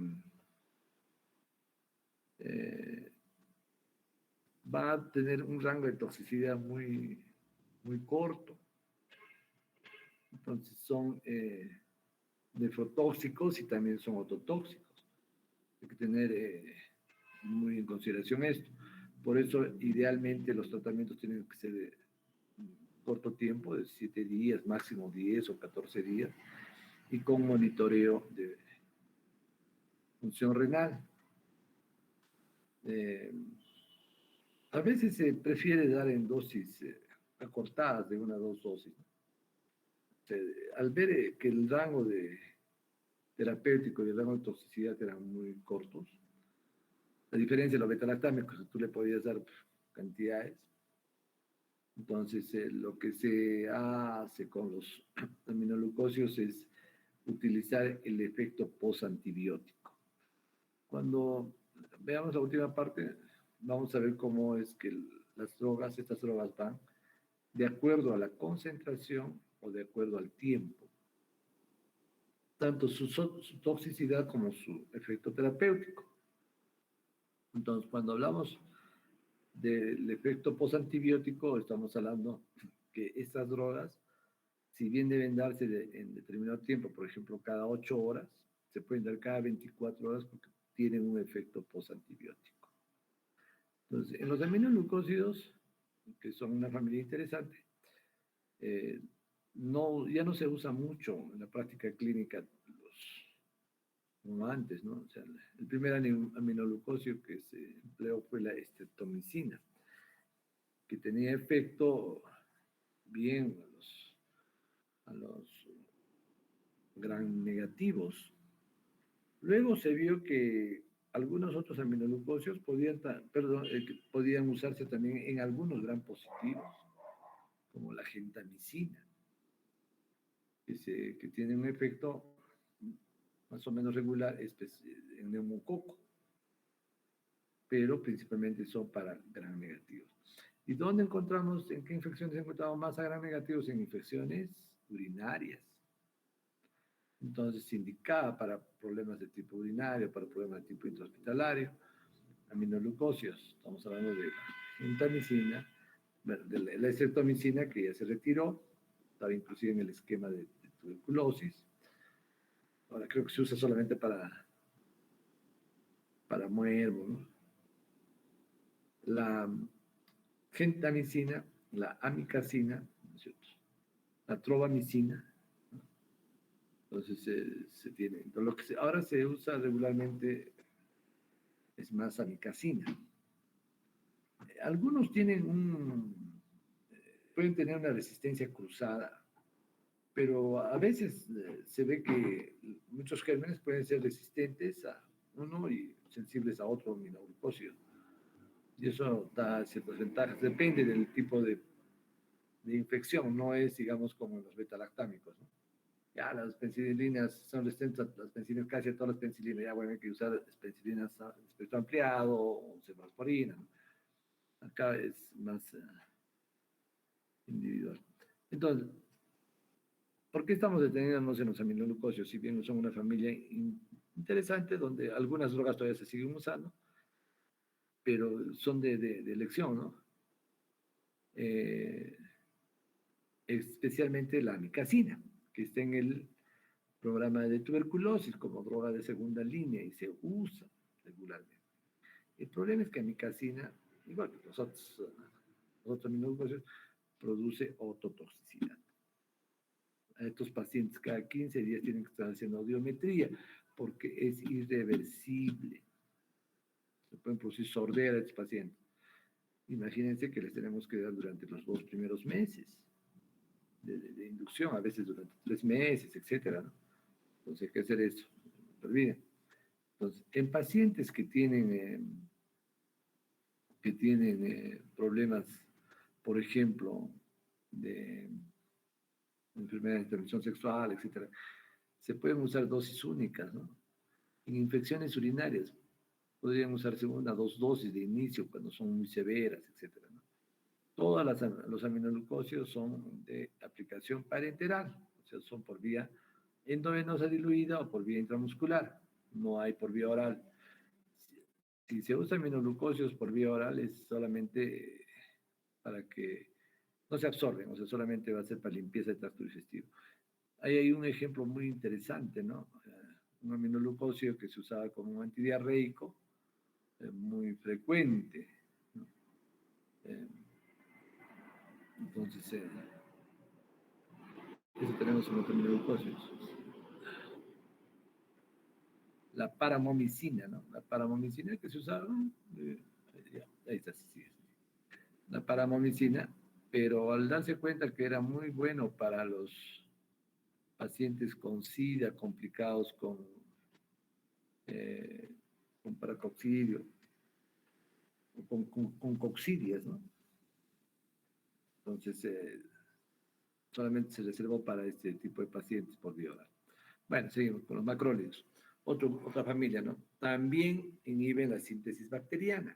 va a tener un rango de toxicidad muy, muy corto. Entonces son nefrotóxicos y también son ototóxicos. Hay que tener muy en consideración esto. Por eso, idealmente, los tratamientos tienen que ser de corto tiempo, de 7 días, máximo 10 o 14 días, y con monitoreo de función renal. A veces se prefiere dar en dosis acortadas de 1 a 2 dosis. Al ver que el rango terapéutico y el rango de toxicidad eran muy cortos, a diferencia de los betalactámicos, que tú le podías dar cantidades. Entonces, lo que se hace con los aminoglucósidos es utilizar el efecto posantibiótico. Cuando veamos la última parte, vamos a ver cómo es que estas drogas van de acuerdo a la concentración o de acuerdo al tiempo, tanto su toxicidad como su efecto terapéutico. Entonces, cuando hablamos del efecto posantibiótico, estamos hablando que estas drogas, si bien deben darse en determinado tiempo, por ejemplo, cada 8 horas, se pueden dar cada 24 horas porque tienen un efecto posantibiótico. Entonces, en los aminoglucósidos, que son una familia interesante, ya no se usa mucho en la práctica clínica como antes, ¿no? O sea, el primer aminoglucósido que se empleó fue la estreptomicina, que tenía efecto bien a los gran negativos. Luego se vio que algunos otros aminoglucósidos podían usarse también en algunos gran positivos, como la gentamicina. que tiene un efecto más o menos regular en neumococo, pero principalmente son para gram negativos. ¿Y dónde encontramos, en qué infecciones encontramos más a gram negativos? En infecciones urinarias. Entonces, indicada para problemas de tipo urinario, para problemas de tipo intrahospitalario, aminoglucósidos. Estamos hablando de la gentamicina, bueno, de la estreptomicina que ya se retiró, estaba inclusive en el esquema de tuberculosis. Ahora creo que se usa solamente para muermo, ¿no? La gentamicina, la amicacina, ¿no es cierto? La trovamicina, ¿no? Entonces se tiene. Entonces, lo que ahora se usa regularmente es más amicacina. Algunos pueden tener una resistencia cruzada, pero a veces se ve que muchos gérmenes pueden ser resistentes a uno y sensibles a otro aminoglucósido. Y eso da ciertas ventajas. Depende del tipo de infección, no es, digamos, como los betalactámicos, ¿no? Ya las penicilinas son resistentes a las penicilinas, casi a todas las penicilinas. Ya, bueno, hay que usar penicilinas a espectro ampliado o cefalosporina, ¿no? Acá es más individual. Entonces, ¿por qué estamos deteniéndonos en los aminoglucósidos? Si bien son una familia interesante donde algunas drogas todavía se siguen usando, pero son de elección, ¿no? Eh, Especialmente la amicacina, que está en el programa de tuberculosis como droga de segunda línea y se usa regularmente. El problema es que amicacina, igual que los otros aminoglucósidos, produce ototoxicidad. A estos pacientes cada 15 días tienen que estar haciendo audiometría porque es irreversible. Se pueden producir sordera a estos pacientes. Imagínense que les tenemos que dar durante los 2 primeros meses de inducción, a veces durante 3 meses, etcétera, ¿no? Entonces hay que hacer eso. No olviden. Entonces, en pacientes que tienen problemas, por ejemplo, de enfermedad de transmisión sexual, etcétera, se pueden usar dosis únicas, ¿no? En infecciones urinarias podrían usarse una o dos dosis de inicio cuando son muy severas, etcétera, ¿no? Todos los aminoglucósidos son de aplicación parenteral, o sea, son por vía endovenosa diluida o por vía intramuscular, no hay por vía oral. Si se usa aminoglucósidos por vía oral es solamente para que no se absorben, o sea, solamente va a ser para limpieza del tracto digestivo. Ahí hay un ejemplo muy interesante, ¿no? Un aminoglucósido que se usaba como un antidiarreico, muy frecuente, ¿no? Eh, entonces, eso tenemos en los aminoglucósidos. La paramomicina, ¿no? La paramomicina que se usaba, ahí está, sí, sí. La paramomicina, pero al darse cuenta que era muy bueno para los pacientes con SIDA complicados eh, con paracoxidio, con coxidias, ¿no? Entonces, solamente se reservó para este tipo de pacientes por vía oral. Bueno, seguimos con los macrólidos. Otra familia, ¿no? También inhiben la síntesis bacteriana.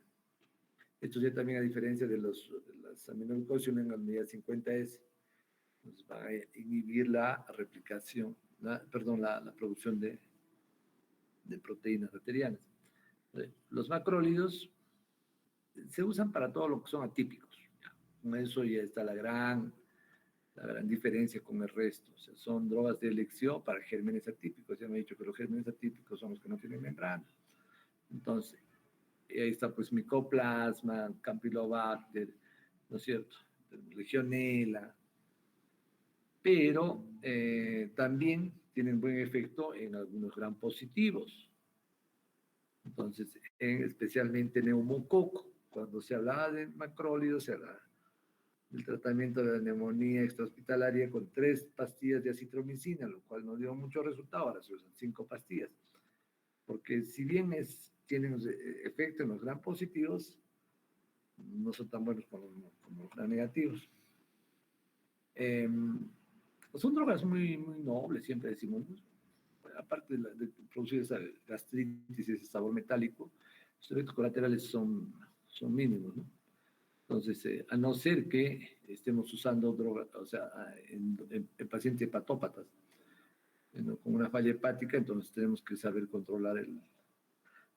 Esto ya también a diferencia de las aminoglucósidos en la unidad 50S, pues va a inhibir la replicación, perdón, la producción de proteínas bacterianas. Los macrólidos se usan para todo lo que son atípicos. Con eso ya está la gran diferencia con el resto. O sea, son drogas de elección para gérmenes atípicos. Ya me he dicho que los gérmenes atípicos son los que no tienen membrana. Entonces, ahí está pues Mycoplasma, Campylobacter, ¿no es cierto? Legionela, pero también tienen buen efecto en algunos gram positivos. Entonces, especialmente neumococo. Cuando se hablaba de macrólidos, se hablaba del tratamiento de la neumonía extrahospitalaria con 3 pastillas de acitromicina, lo cual no dio mucho resultado. Ahora se usan 5 pastillas. Porque si bien tienen efecto en los gram positivos, no son tan buenos como los gram negativos. Son drogas muy nobles, siempre decimos, ¿no? Aparte de producir esa gastritis y ese sabor metálico, los efectos colaterales son mínimos, ¿no? Entonces, a no ser que estemos usando droga, o sea, en pacientes hepatópatas, ¿no? Con una falla hepática, entonces tenemos que saber controlar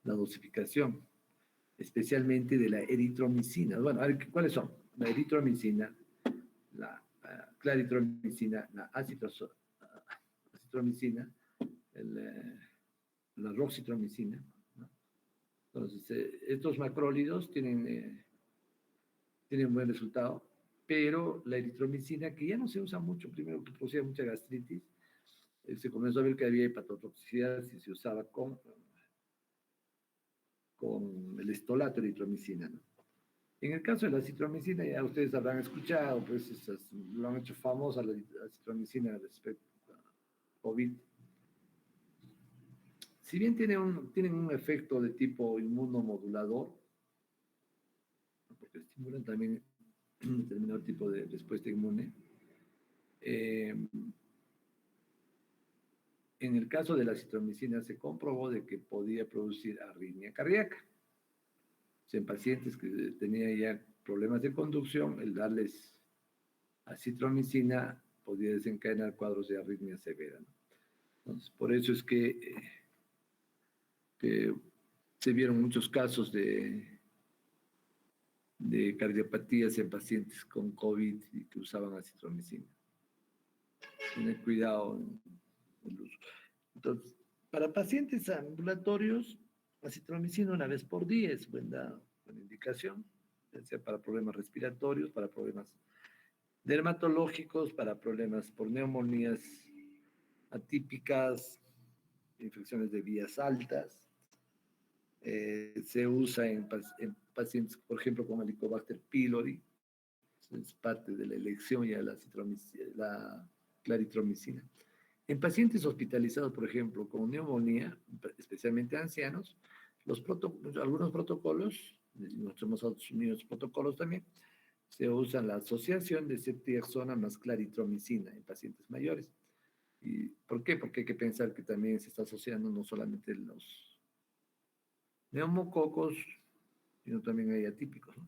la dosificación, especialmente de la eritromicina. Bueno, a ver, ¿cuáles son? La eritromicina, la claritromicina, la acitromicina, la roxitromicina, ¿no? Entonces, estos macrólidos tienen un buen resultado, pero la eritromicina, que ya no se usa mucho, primero que producía mucha gastritis, se comenzó a ver que había hepatotoxicidad si se usaba con el estolato de eritromicina, ¿no? En el caso de la citromicina, ya ustedes habrán escuchado, pues lo han hecho famosa la citromicina respecto a COVID. Si bien tienen un efecto de tipo inmunomodulador, porque estimulan también un determinado tipo de respuesta inmune, en el caso de la citromicina se comprobó de que podía producir arritmia cardíaca. O sea, en pacientes que tenían ya problemas de conducción, el darles acitromicina podía desencadenar cuadros de arritmia severa, ¿no? Entonces, por eso es que se vieron muchos casos de cardiopatías en pacientes con COVID y que usaban acitromicina. Tener cuidado en el uso. Entonces, para pacientes ambulatorios, acitromicina una vez por día es buena indicación, ya sea para problemas respiratorios, para problemas dermatológicos, para problemas por neumonías atípicas, infecciones de vías altas. Se usa en pacientes, por ejemplo, con Helicobacter pylori, es parte de la elección ya de la claritromicina. En pacientes hospitalizados, por ejemplo, con neumonía, especialmente ancianos, algunos protocolos, nosotros hemos asumido protocolos también, se usa la asociación de ceftriaxona más claritromicina en pacientes mayores. ¿Y por qué? Porque hay que pensar que también se está asociando no solamente los neumococos, sino también hay atípicos, ¿no?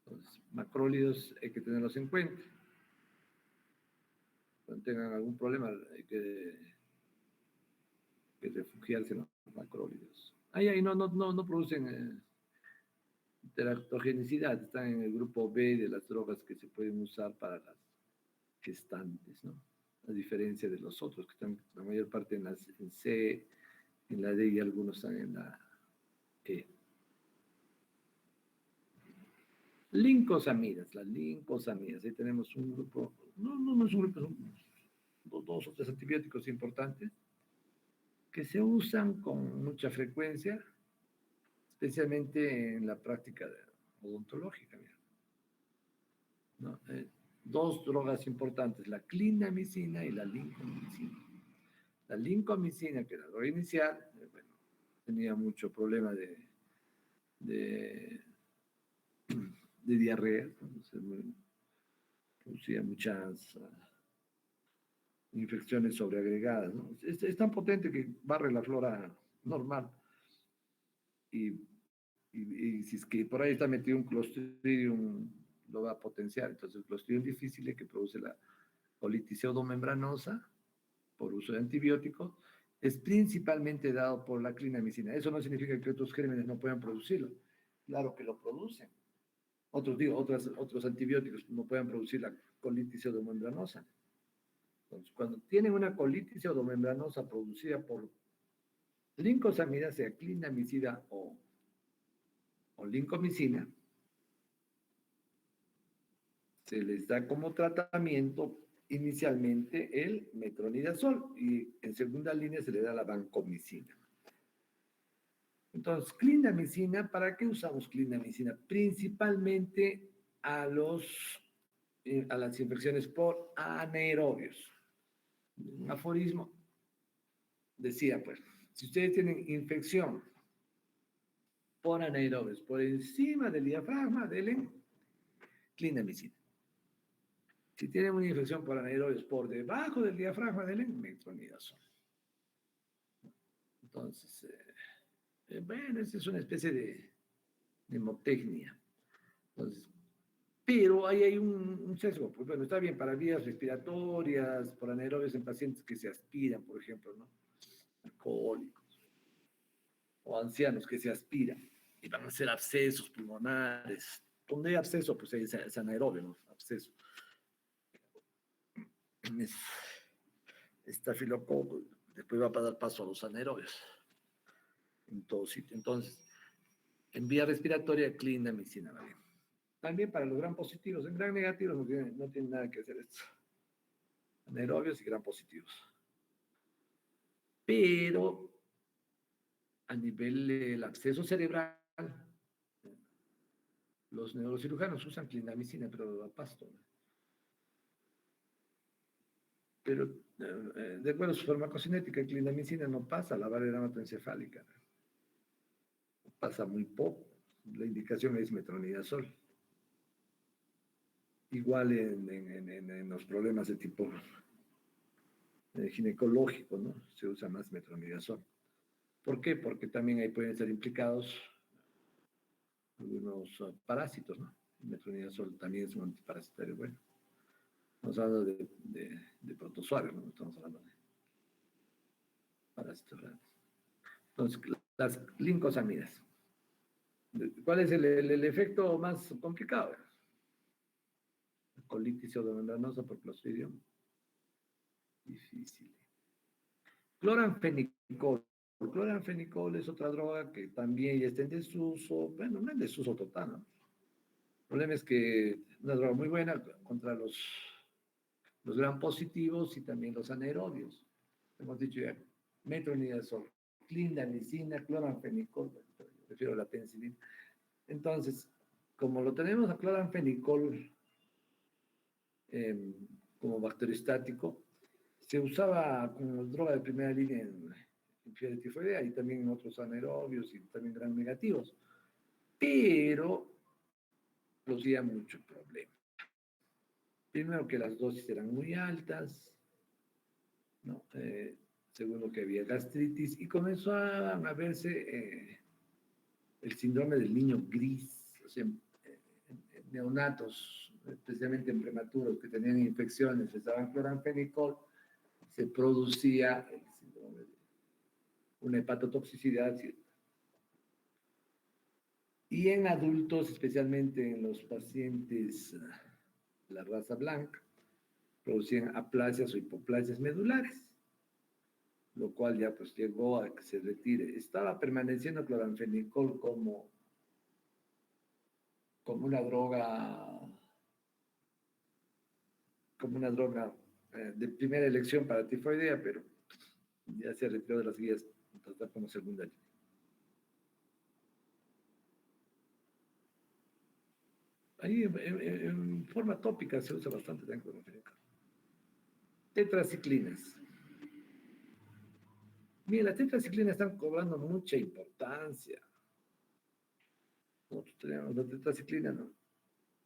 Entonces, macrólidos hay que tenerlos en cuenta. Cuando tengan algún problema hay que refugiarse en los macrólidos. Ahí no producen teratogenicidad, están en el grupo B de las drogas que se pueden usar para las gestantes, ¿no? A diferencia de los otros, que están la mayor parte en C, en la D y algunos están en la E. Las lincosamidas, ahí tenemos un grupo, no es un grupo, son dos o tres antibióticos importantes que se usan con mucha frecuencia, especialmente en la práctica odontológica, ¿no? Dos drogas importantes, la clindamicina y la lincomicina. La lincomicina, que era la droga inicial, bueno, tenía mucho problema de diarrea, entonces producía muchas infecciones sobreagregadas, ¿no? Es tan potente que barre la flora normal y si es que por ahí está metido un Clostridium, lo va a potenciar. Entonces, el Clostridium difícil que produce la colitis pseudomembranosa por uso de antibióticos es principalmente dado por la clindamicina. Eso no significa que otros gérmenes no puedan producirlo. Claro que lo producen. Otros antibióticos no pueden producir la colitis pseudomembranosa. Entonces, cuando tienen una colitis pseudomembranosa producida por lincosamida, sea clindamicida o lincomicina, se les da como tratamiento inicialmente el metronidazol y en segunda línea se le da la vancomicina. Entonces, clindamicina, ¿para qué usamos clindamicina? Principalmente a las infecciones por anaerobios. Un aforismo decía, pues, si ustedes tienen infección por anaerobios por encima del diafragma, denle clindamicina. Si tienen una infección por anaerobios por debajo del diafragma, denle metronidazol. Entonces, bueno, esa es una especie de mnemotecnia. Entonces, pero ahí hay un sesgo. Pues bueno, está bien para vías respiratorias, por anaerobios en pacientes que se aspiran, por ejemplo, ¿no? Alcohólicos o ancianos que se aspiran y van a hacer abscesos pulmonares. Donde hay absceso, pues es anaerobio, ¿no? Absceso. Es estafilococo, después va a dar paso a los anaerobios en todo sitio. Entonces, en vía respiratoria, clindamicina, ¿vale? También para los gram positivos. En gram negativos no tiene nada que hacer esto. Anaerobios y gram positivos. Pero a nivel del absceso cerebral, los neurocirujanos usan clindamicina, pero a pasto, ¿no? Pero de acuerdo a su farmacocinética, clindamicina no pasa a la barrera hematoencefálica, ¿no? Pasa muy poco. La indicación es metronidazol. Igual en los problemas de tipo ginecológico, ¿no? Se usa más metronidazol. ¿Por qué? Porque también ahí pueden estar implicados algunos parásitos, ¿no? El metronidazol también es un antiparasitario bueno. Estamos hablando de protozoarios, ¿no? Estamos hablando de parásitos grandes. Entonces, las lincosamidas. ¿Cuál es el efecto más complicado? Colitis pseudomembranosa por Clostridium. Difícil. Cloranfenicol. Cloranfenicol es otra droga que también ya está en desuso. Bueno, no en desuso total, ¿no? El problema es que es una droga muy buena contra los gram positivos y también los anaerobios. Hemos dicho ya, metronidazol, clindamicina, cloranfenicol, prefiero la penicilina. Entonces, como lo tenemos a cloranfenicol como bacteriostático, se usaba como droga de primera línea en fiebre tifoidea y también en otros anaerobios y también gram negativos, pero producía mucho problema. Primero que las dosis eran muy altas, ¿no? Segundo que había gastritis y comenzaban a verse el síndrome del niño gris, o sea, en neonatos, especialmente en prematuros que tenían infecciones, les daban cloranfenicol, se producía el síndrome de una hepatotoxicidad. Y en adultos, especialmente en los pacientes de la raza blanca, producían aplasias o hipoplasias medulares, lo cual ya pues llegó a que se retire. Estaba permaneciendo cloranfenicol como una droga, de primera elección para tifoidea, pero ya se retiró de las guías, entonces como secundaria. Ahí en forma tópica se usa bastante también cloranfenicol. Tetraciclinas. Mira, las tetraciclinas están cobrando mucha importancia. Nosotros tenemos la tetraciclina, ¿no?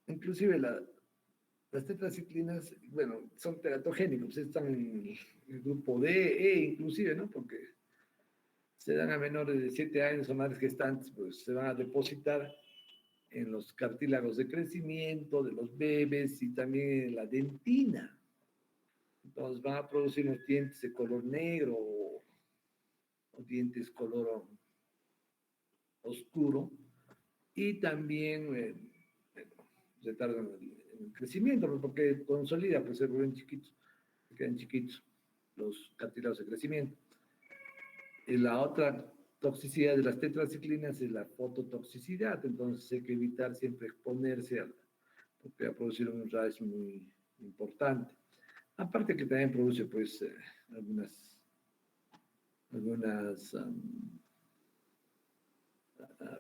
Inclusive las tetraciclinas, bueno, son teratogénicos, están en el grupo D, E, inclusive, ¿no? Porque se dan a menores de 7 años o más gestantes, pues se van a depositar en los cartílagos de crecimiento de los bebés y también en la dentina. Entonces van a producir unos dientes de color negro o dientes color oscuro y también retardan el crecimiento porque consolida, pues se vuelven chiquitos, se quedan chiquitos los cartílagos de crecimiento. Y la otra toxicidad de las tetraciclinas es la fototoxicidad, entonces hay que evitar siempre exponerse porque va a producir un rash muy importante. Aparte que también produce pues algunas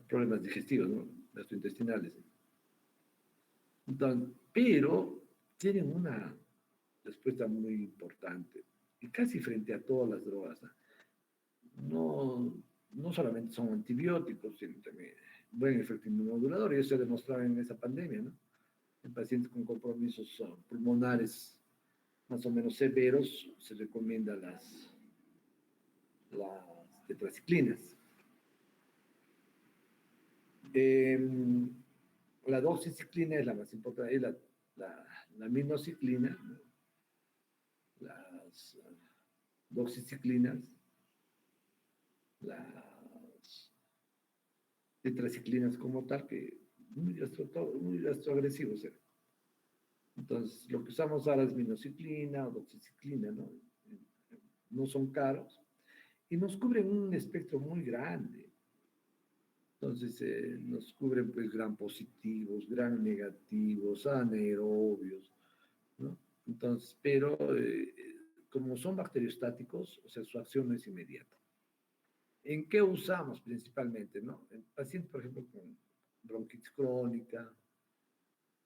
problemas digestivos, ¿no? Gastrointestinales. Entonces, pero tienen una respuesta muy importante y casi frente a todas las drogas, ¿no? No solamente son antibióticos, tienen también buen efecto inmunomodulador y eso se ha demostrado en esa pandemia, ¿no? En pacientes con compromisos pulmonares más o menos severos se recomienda las tetraciclinas. La doxiciclina es la más importante, es la minociclina, las doxiciclinas, las tetraciclinas como tal, que muy gastroagresivos. Entonces, lo que usamos ahora es minociclina o doxiciclina, ¿no? No son caros y nos cubren un espectro muy grande. Entonces, nos cubren pues gram positivos, gram negativos, anaerobios, ¿no? Entonces, pero como son bacteriostáticos, o sea, su acción no es inmediata. ¿En qué usamos principalmente, no? En pacientes, por ejemplo, con bronquitis crónica,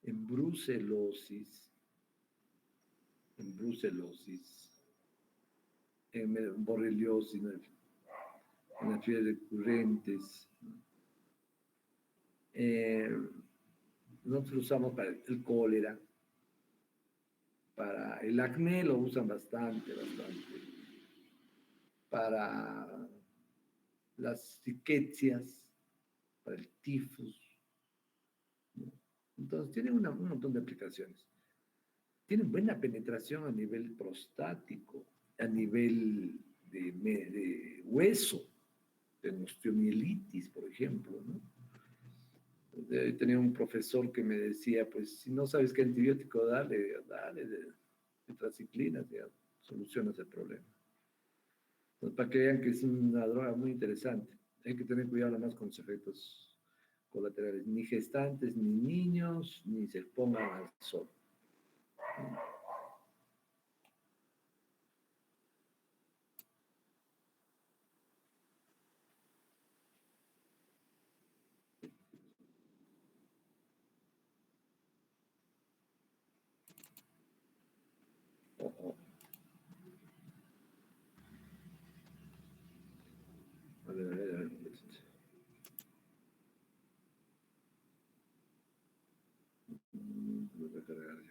en brucelosis, en borreliosis, ¿no? En las fiebres recurrentes. Nosotros lo usamos para el cólera, para el acné lo usan bastante. Para las riquecias, para el tifus, ¿no? Entonces, tiene un montón de aplicaciones. Tienen buena penetración a nivel prostático, a nivel de hueso, de osteomielitis, por ejemplo, ¿no? Tenía un profesor que me decía, pues, si no sabes qué antibiótico dale de tetraciclina, ya solucionas el problema. Entonces, para que vean que es una droga muy interesante. Hay que tener cuidado además con los efectos colaterales. Ni gestantes, ni niños, ni se pongan al sol. Oh, oh. A ver, a ver, a ver. Voy a cargar ya.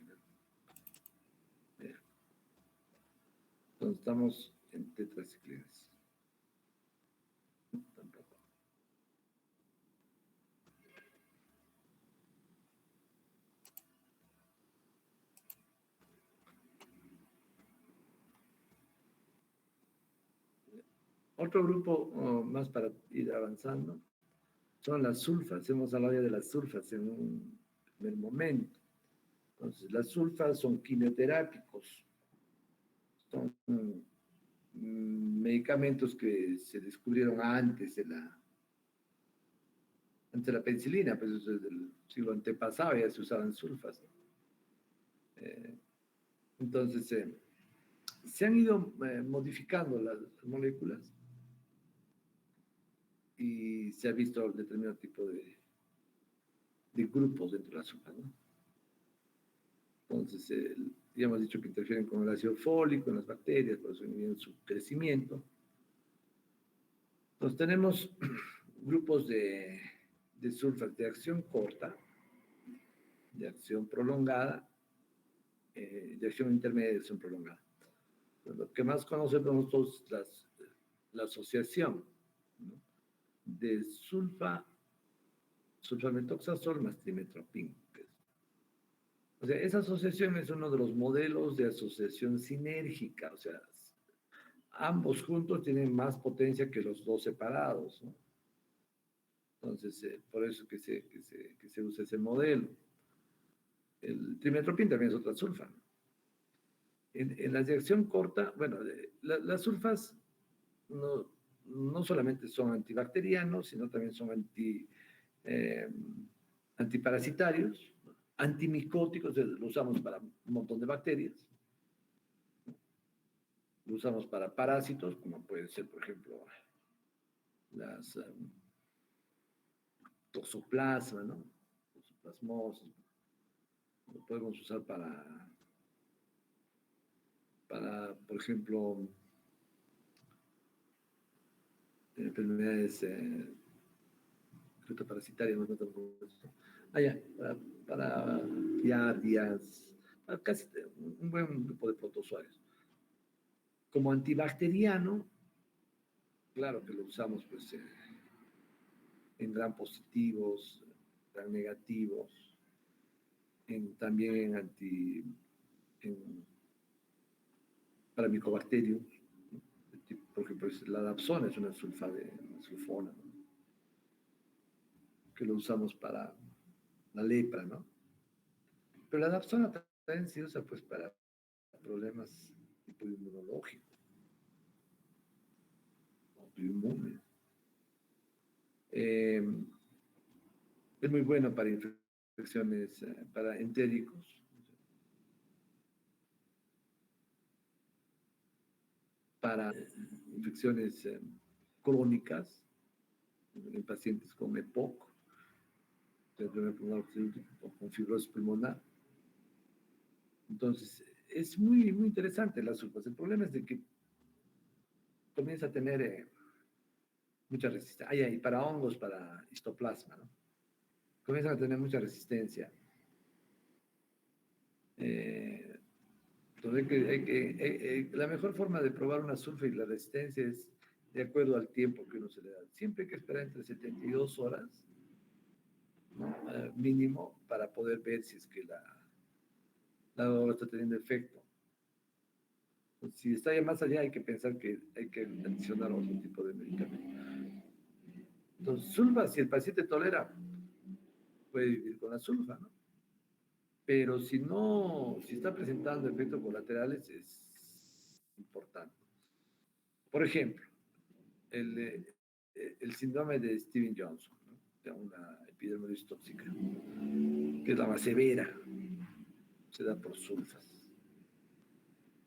Entonces estamos en tetraciclinas. Tampoco. Otro grupo más para ir avanzando son las sulfas. Hemos hablado ya de las sulfas en un primer momento. Entonces, las sulfas son quimioterápicos. Son medicamentos que se descubrieron antes de la penicilina, pues desde el siglo antepasado ya se usaban sulfas. Entonces, se han ido modificando las moléculas y se ha visto determinado tipo de grupos dentro de la sulfa, ¿no? Entonces, ya hemos dicho que interfieren con el ácido fólico en las bacterias, por eso inhiben su crecimiento. Entonces, tenemos grupos de sulfas de acción corta, de acción prolongada, de acción intermedia y de acción prolongada. Entonces, lo que más conocemos nosotros es la asociación, ¿no? De sulfametoxazol más trimethoprim. O sea, esa asociación es uno de los modelos de asociación sinérgica, o sea, ambos juntos tienen más potencia que los dos separados, ¿no? Entonces, por eso que se usa ese modelo. El trimethoprim también es otra sulfa, ¿no? En la de acción corta, bueno, las sulfas no solamente son antibacterianos, sino también son eh, antiparasitarios, antimicóticos, lo usamos para un montón de bacterias, lo usamos para parásitos, como puede ser, por ejemplo, las toxoplasma, ¿no? Toxoplasmosis. Lo podemos usar por ejemplo, enfermedades parasitarias, ya, para días, para casi un buen grupo de protozoarios. Como antibacteriano, claro que lo usamos pues, en gram positivos, gram negativos, también en, para micobacterios, porque pues, la dapsona es una sulfona, ¿no? Que lo usamos para la lepra, ¿no? Pero la dapsona también se usa pues para problemas tipo inmunológicos, autoinmunes. Eh, es muy bueno para infecciones, para entéricos, para infecciones crónicas en pacientes con EPOC, o con fibrosis pulmonar. Entonces, es muy, muy interesante las sulfas. El problema es de que comienza a tener mucha resistencia. Y para hongos, para histoplasma, ¿no? Comienzan a tener mucha resistencia. Entonces, la mejor forma de probar una sulfa y la resistencia es de acuerdo al tiempo que uno se le da. Siempre hay que esperar entre 72 horas, ¿no? Mínimo, para poder ver si es que la droga está teniendo efecto. Si está ya más allá, hay que pensar que hay que adicionar otro tipo de medicamento. Entonces, sulfa, si el paciente tolera, puede vivir con la sulfa, ¿no? Pero si no, si está presentando efectos colaterales, es importante. Por ejemplo, el síndrome de Steven Johnson, ¿no? De una epidermolisis tóxica, que es la más severa, se da por sulfas.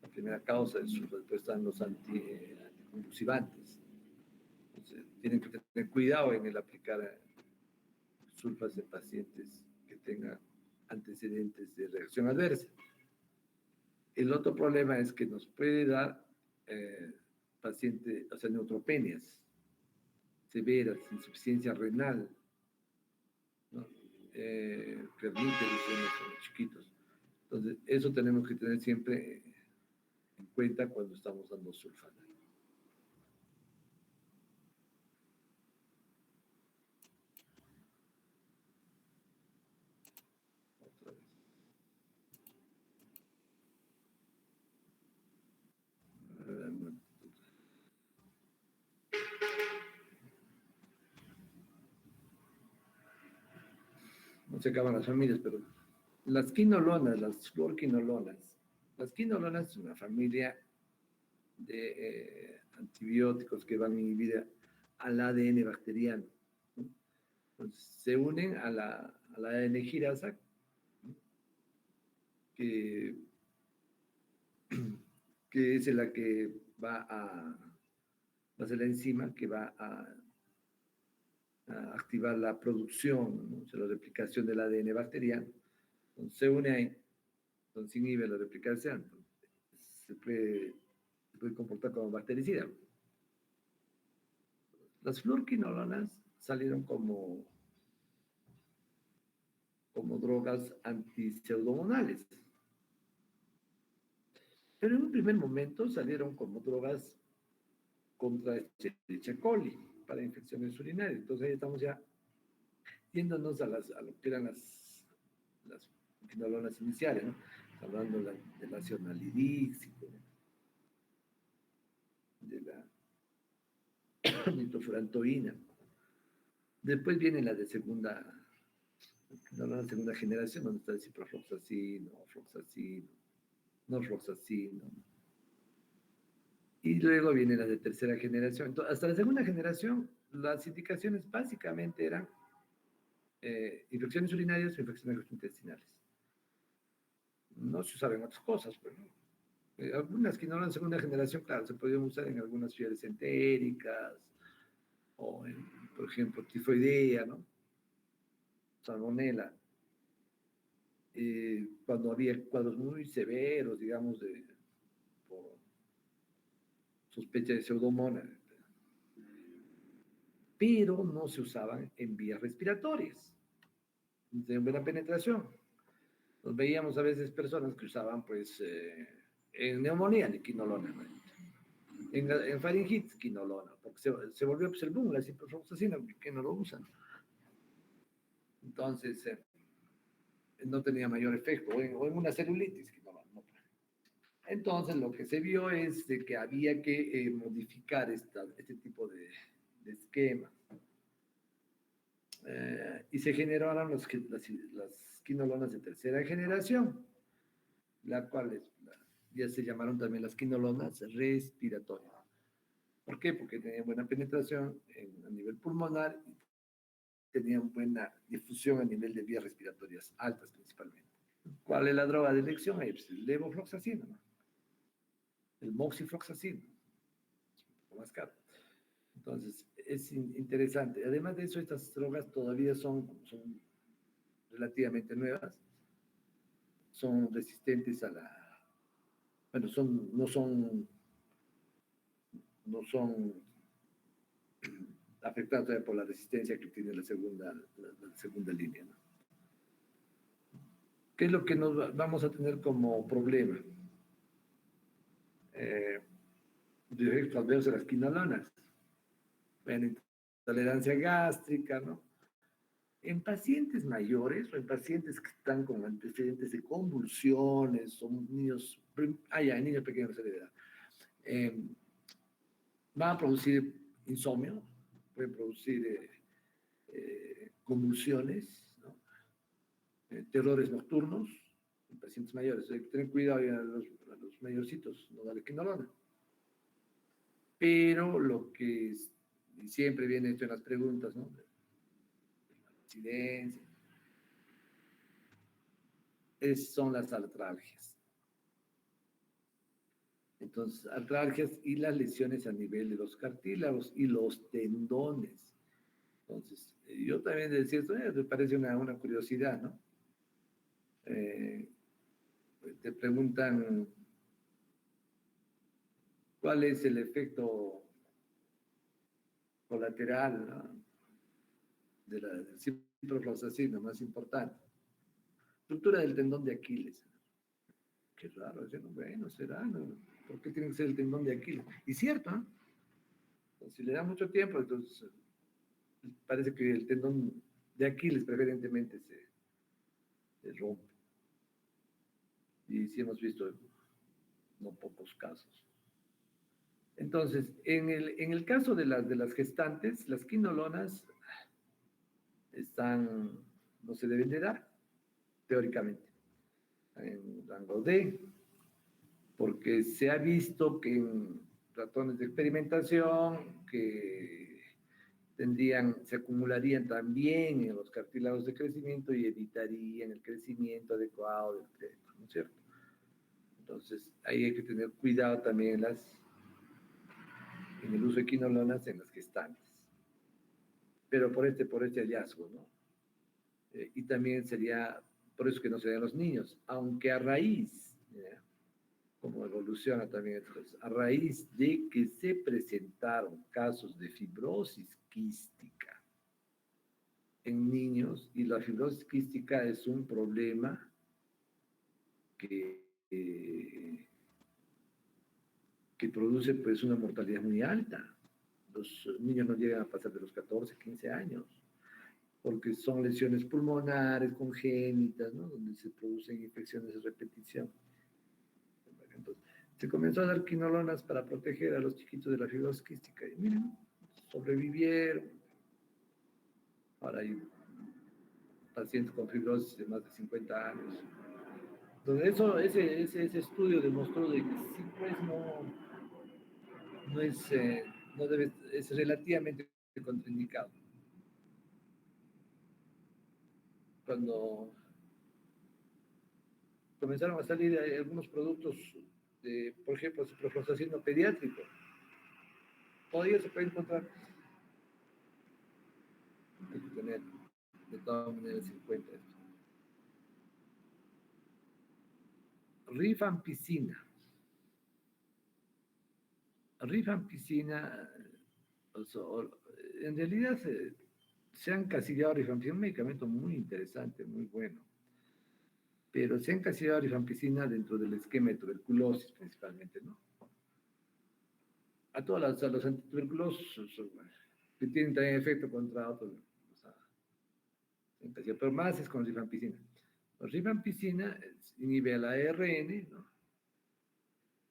La primera causa de sulfas, después están los anticonvulsivantes. Entonces, tienen que tener cuidado en el aplicar sulfas en pacientes que tengan antecedentes de reacción adversa. El otro problema es que nos puede dar paciente, o sea, neutropenias severas, insuficiencia renal, ¿no? Permite los chiquitos. Entonces, eso tenemos que tener siempre en cuenta cuando estamos dando sulfana. Otra vez. No se acaban las familias, pero las quinolonas, las fluorquinolonas, las quinolonas es una familia de antibióticos que van a inhibir al ADN bacteriano, ¿no? Entonces, se unen a la ADN girasa, ¿no? que, que es la que va a ser la enzima que va a activar la producción, ¿no? O sea, la replicación del ADN bacteriano. Entonces, se une ahí, entonces inhibe la replicación, se puede comportar como bactericida. Las fluorquinolonas salieron como drogas antipseudomonales, pero en un primer momento salieron como drogas contra Escherichia coli para infecciones urinarias. Entonces ahí estamos ya yéndonos a lo que eran las quinolonas iniciales, ¿no? Hablando del ácido nalidíxico, de la nitrofurantoína. Después viene la de la segunda generación, donde está el ciprofloxacino, floxacino, norfloxacino. Y luego viene la de tercera generación. Entonces, hasta la segunda generación, las indicaciones básicamente eran infecciones urinarias o infecciones gastrointestinales. No se usaban otras cosas, pero algunas que no eran segunda generación, claro, se podían usar en algunas fiebres entéricas, o en, por ejemplo, tifoidea, ¿no? Salmonela. Cuando había cuadros muy severos, digamos, por sospecha de pseudomonas, pero no se usaban en vías respiratorias. de buena penetración. Nos veíamos a veces personas que usaban, pues, en neumonía, quinolona, ¿no? En faringitis, quinolona, porque se volvió pues, el boom, la ciprofloxacina, que no lo usan. Entonces, no tenía mayor efecto, o en una celulitis, quinolona, no. Entonces, lo que se vio es de que había que modificar este tipo de esquema. Y se generaron las quinolonas de tercera generación, la cual ya se llamaron también las quinolonas respiratorias. ¿Por qué? Porque tenían buena penetración a nivel pulmonar y tenían buena difusión a nivel de vías respiratorias altas principalmente. ¿Cuál es la droga de elección? Pues el levofloxacino, ¿no? El moxifloxacino, más caro. Entonces, es interesante. Además de eso, estas drogas todavía son relativamente nuevas, son resistentes a la... Bueno, no son afectadas por la resistencia que tiene la segunda línea, ¿no? ¿Qué es lo que nos vamos a tener como problema? De efectos adversos de las quinolonas. Bueno, intolerancia gástrica, ¿no? En pacientes mayores o en pacientes que están con antecedentes de convulsiones, son niños, en niños pequeños de edad, van a producir insomnio, pueden producir convulsiones, ¿no? Terrores nocturnos en pacientes mayores. Hay que tener cuidado a los mayorcitos, no darle quinolona. Pero lo que y siempre viene esto en las preguntas, ¿no? Incidencia, son las artralgias. Entonces, artralgias y las lesiones a nivel de los cartílagos y los tendones. Entonces, yo también decía esto, me parece una curiosidad, ¿no? Te preguntan cuál es el efecto colateral, ¿no? Del ciprofloxacino más importante. Estructura del tendón de Aquiles. Qué raro, bueno, será, ¿no? ¿Por qué tiene que ser el tendón de Aquiles? Y cierto, ¿no? Entonces, si le da mucho tiempo, entonces parece que el tendón de Aquiles preferentemente se rompe. Y sí hemos visto no pocos casos. Entonces, en el caso de las gestantes, las quinolonas no se deben de dar, teóricamente, en rango D, porque se ha visto que en ratones de experimentación que se acumularían también en los cartílagos de crecimiento y evitarían el crecimiento adecuado del crédito, ¿no es cierto? Entonces, ahí hay que tener cuidado también en el uso de quinolonas en las gestantes. Pero por este hallazgo, ¿no? Y también sería, por eso que no se dan los niños, aunque a raíz, como evoluciona también, entonces, a raíz de que se presentaron casos de fibrosis quística en niños, y la fibrosis quística es un problema que produce pues una mortalidad muy alta. Los niños no llegan a pasar de los 14, 15 años, porque son lesiones pulmonares congénitas, ¿no? Donde se producen infecciones de repetición. Entonces, se comenzó a dar quinolonas para proteger a los chiquitos de la fibrosis quística. Y miren, sobrevivieron. Ahora hay pacientes con fibrosis de más de 50 años. Entonces, ese estudio demostró de que sí, pues no es relativamente contraindicado. Cuando comenzaron a salir algunos productos, por ejemplo, ciprofloxacino pediátrico, todavía se puede encontrar. Hay que tener de todas maneras en cuenta esto. Rifampicina. Rifampicina, en realidad se han encasillado rifampicina, un medicamento muy interesante, muy bueno, pero se ha encasillado rifampicina dentro del esquema de tuberculosis principalmente, ¿no? A los antituberculosos que tienen también efecto contra otros, o sea, pero más es con rifampicina. La rifampicina inhibe la ARN, ¿no?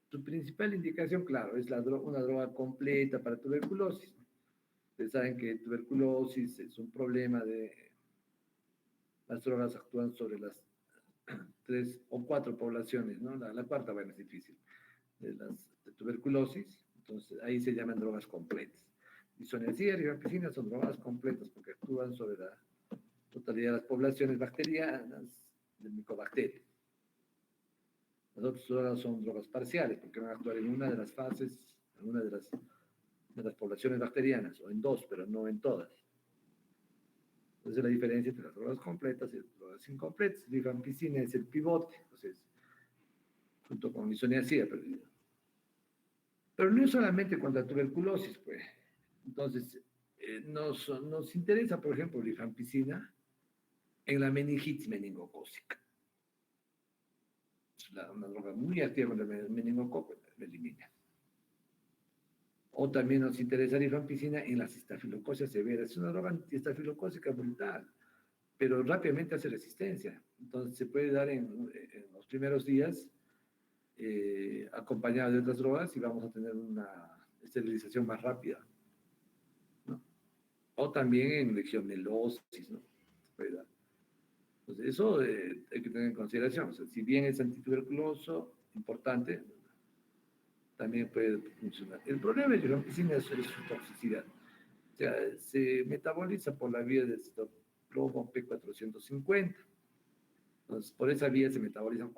Su principal indicación, claro, es una droga completa para tuberculosis. Ustedes saben que tuberculosis es un problema de las drogas actúan sobre las 3 o 4 poblaciones, ¿no? La cuarta, bueno, es difícil, de tuberculosis, entonces ahí se llaman drogas completas. Isoniazida y rifampicina son drogas completas porque actúan sobre la totalidad de las poblaciones bacterianas del micobacterio. Las otras drogas son drogas parciales porque van a actuar en una de las fases, en una de las poblaciones bacterianas, o en 2, pero no en todas. Entonces la diferencia entre las drogas completas y las drogas incompletas. Rifampicina es el pivote, entonces, junto con isoniazida. Pero no es solamente contra tuberculosis, pues. Entonces, nos interesa, por ejemplo, rifampicina en la meningitis meningocócica. Es una droga muy activa contra el meningococo, la elimina. O también nos interesa rifampicina en las estafilococias severas. Es una droga antiestafilocócica brutal, pero rápidamente hace resistencia. Entonces se puede dar en los primeros días acompañada de otras drogas y vamos a tener una esterilización más rápida, ¿no? O también en legionelosis, ¿no? Se puede dar. Entonces eso hay que tener en consideración. O sea, si bien es antituberculoso, importante, también puede funcionar. El problema de la rifampicina es su toxicidad. O sea, se metaboliza por la vía del citocromo P450. Entonces, por esa vía se metabolizan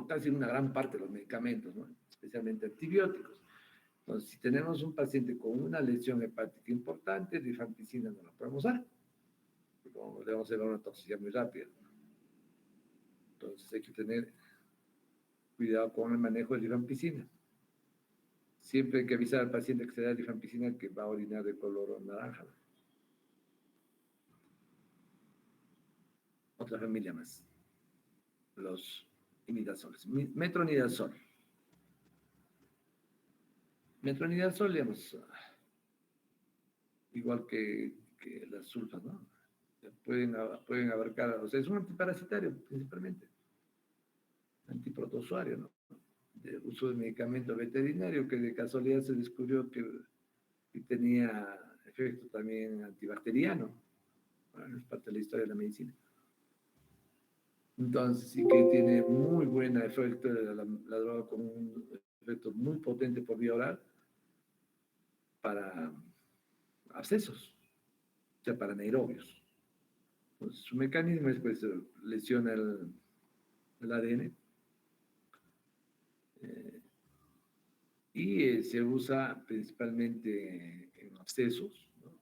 casi una gran parte de los medicamentos, ¿no? Especialmente antibióticos. Entonces, si tenemos un paciente con una lesión hepática importante, rifampicina no la podemos dar, porque le vamos a dar una toxicidad muy rápida. Entonces, hay que tener cuidado con el manejo de rifampicina. Siempre hay que avisar al paciente que se da rifampicina que va a orinar de color naranja. Otra familia más, los imidazoles. Metronidazol. Metronidazol, digamos, igual que las sulfas, ¿no? Pueden abarcar, o sea, es un antiparasitario principalmente, antiprotozoario, ¿no? De uso de medicamento veterinario que de casualidad se descubrió que tenía efecto también antibacteriano. Bueno, es parte de la historia de la medicina. Entonces, sí que tiene muy buen efecto la droga con un efecto muy potente por vía oral para abscesos, o sea, para anaerobios. Entonces, su mecanismo es, pues, lesiona el ADN y se usa principalmente en abscesos, ¿no?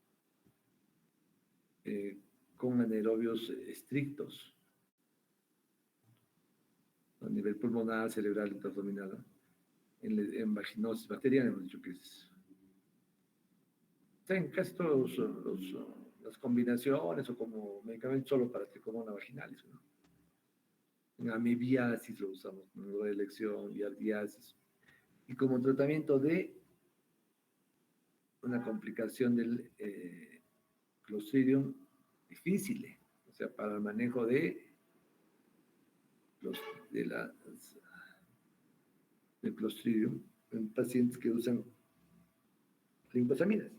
Con anaerobios estrictos a nivel pulmonar, cerebral, intraabdominal, ¿no? En vaginosis bacteriana, hemos dicho que es. Está en casi todas las combinaciones o como medicamento solo para tricomonas vaginales, ¿no? En amibiasis lo usamos, en la elección, giardiasis. Y como tratamiento de una complicación del Clostridium difficile, o sea, para el manejo de del Clostridium en pacientes que usan linfosaminas.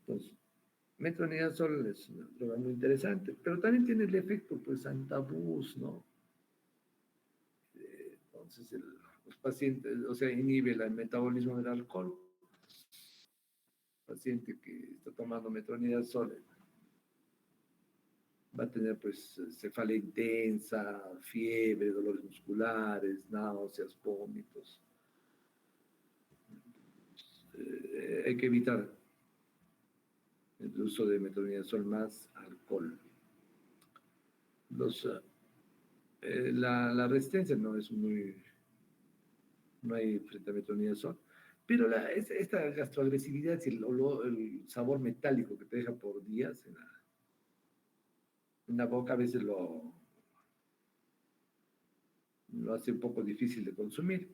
Entonces, metronidazol es una droga muy interesante, pero también tiene el efecto, pues, antabús, ¿no? Entonces, los pacientes, o sea, inhibe el metabolismo del alcohol. El paciente que está tomando metronidazol va a tener, pues, cefalea intensa, fiebre, dolores musculares, náuseas, vómitos. Hay que evitar el uso de metronidazol más alcohol. La resistencia no hay frente a metronidazol, Pero esta gastroagresividad, y el sabor metálico que te deja por días en la boca, a veces lo hace un poco difícil de consumir.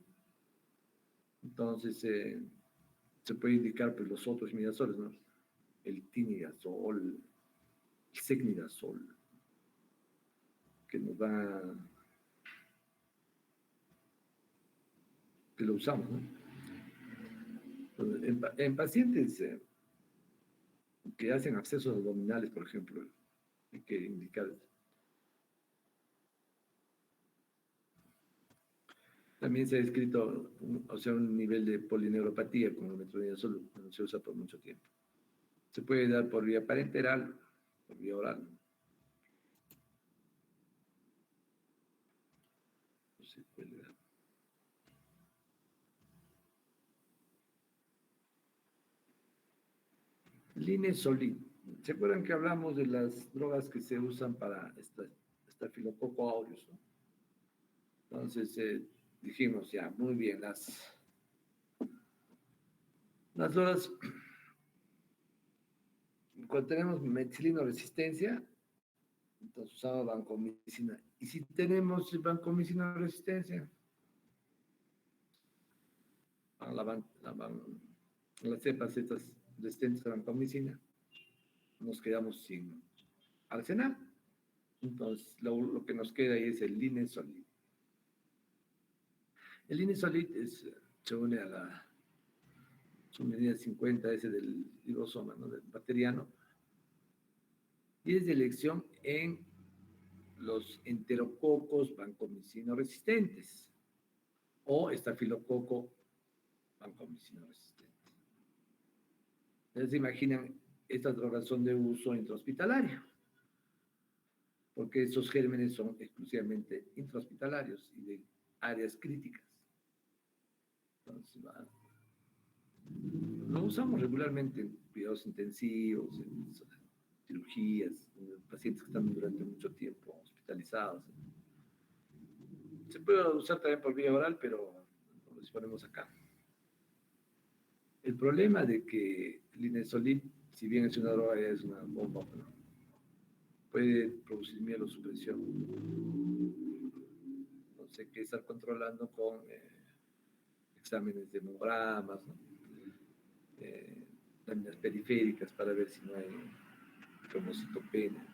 Entonces, se puede indicar pues, los otros imidazoles, ¿no? El tinidazol, el secnidazol, que nos va, que lo usamos, ¿no? Entonces, en pacientes que hacen abscesos abdominales, por ejemplo, hay que indicar. También se ha descrito o sea, un nivel de polineuropatía con el metronidazol, no se usa por mucho tiempo. Se puede dar por vía parenteral, por vía oral. No se puede dar. Linesolid. ¿Se acuerdan que hablamos de las drogas que se usan para Staphylococcus aureus, ¿no? Entonces, dijimos ya, muy bien, las drogas, cuando tenemos meticilino resistencia, entonces usamos vancomicina. Y si tenemos vancomicina resistencia, a las cepas estas resistentes a vancomicina, nos quedamos sin arsenal. Entonces, lo que nos queda ahí es el linesolid. El linesolid se une a la medida 50, ese del ribosoma, ¿no? Del bacteriano, y es de elección en los enterococos vancomicino resistentes o estafilococo vancomicino resistente. Entonces, imaginan, estas drogas son de uso intrahospitalario, porque esos gérmenes son exclusivamente intrahospitalarios y de áreas críticas. Entonces, lo usamos regularmente en cuidados intensivos, en cirugías, en pacientes que están durante mucho tiempo hospitalizados. Se puede usar también por vía oral, pero lo disponemos acá. El problema de que el linesolid, si bien es una droga, es una bomba, ¿no? Puede producir mielosupresión. Entonces hay que estar controlando con exámenes de hemogramas, ¿no? Láminas periféricas para ver si no hay cromocitopenia.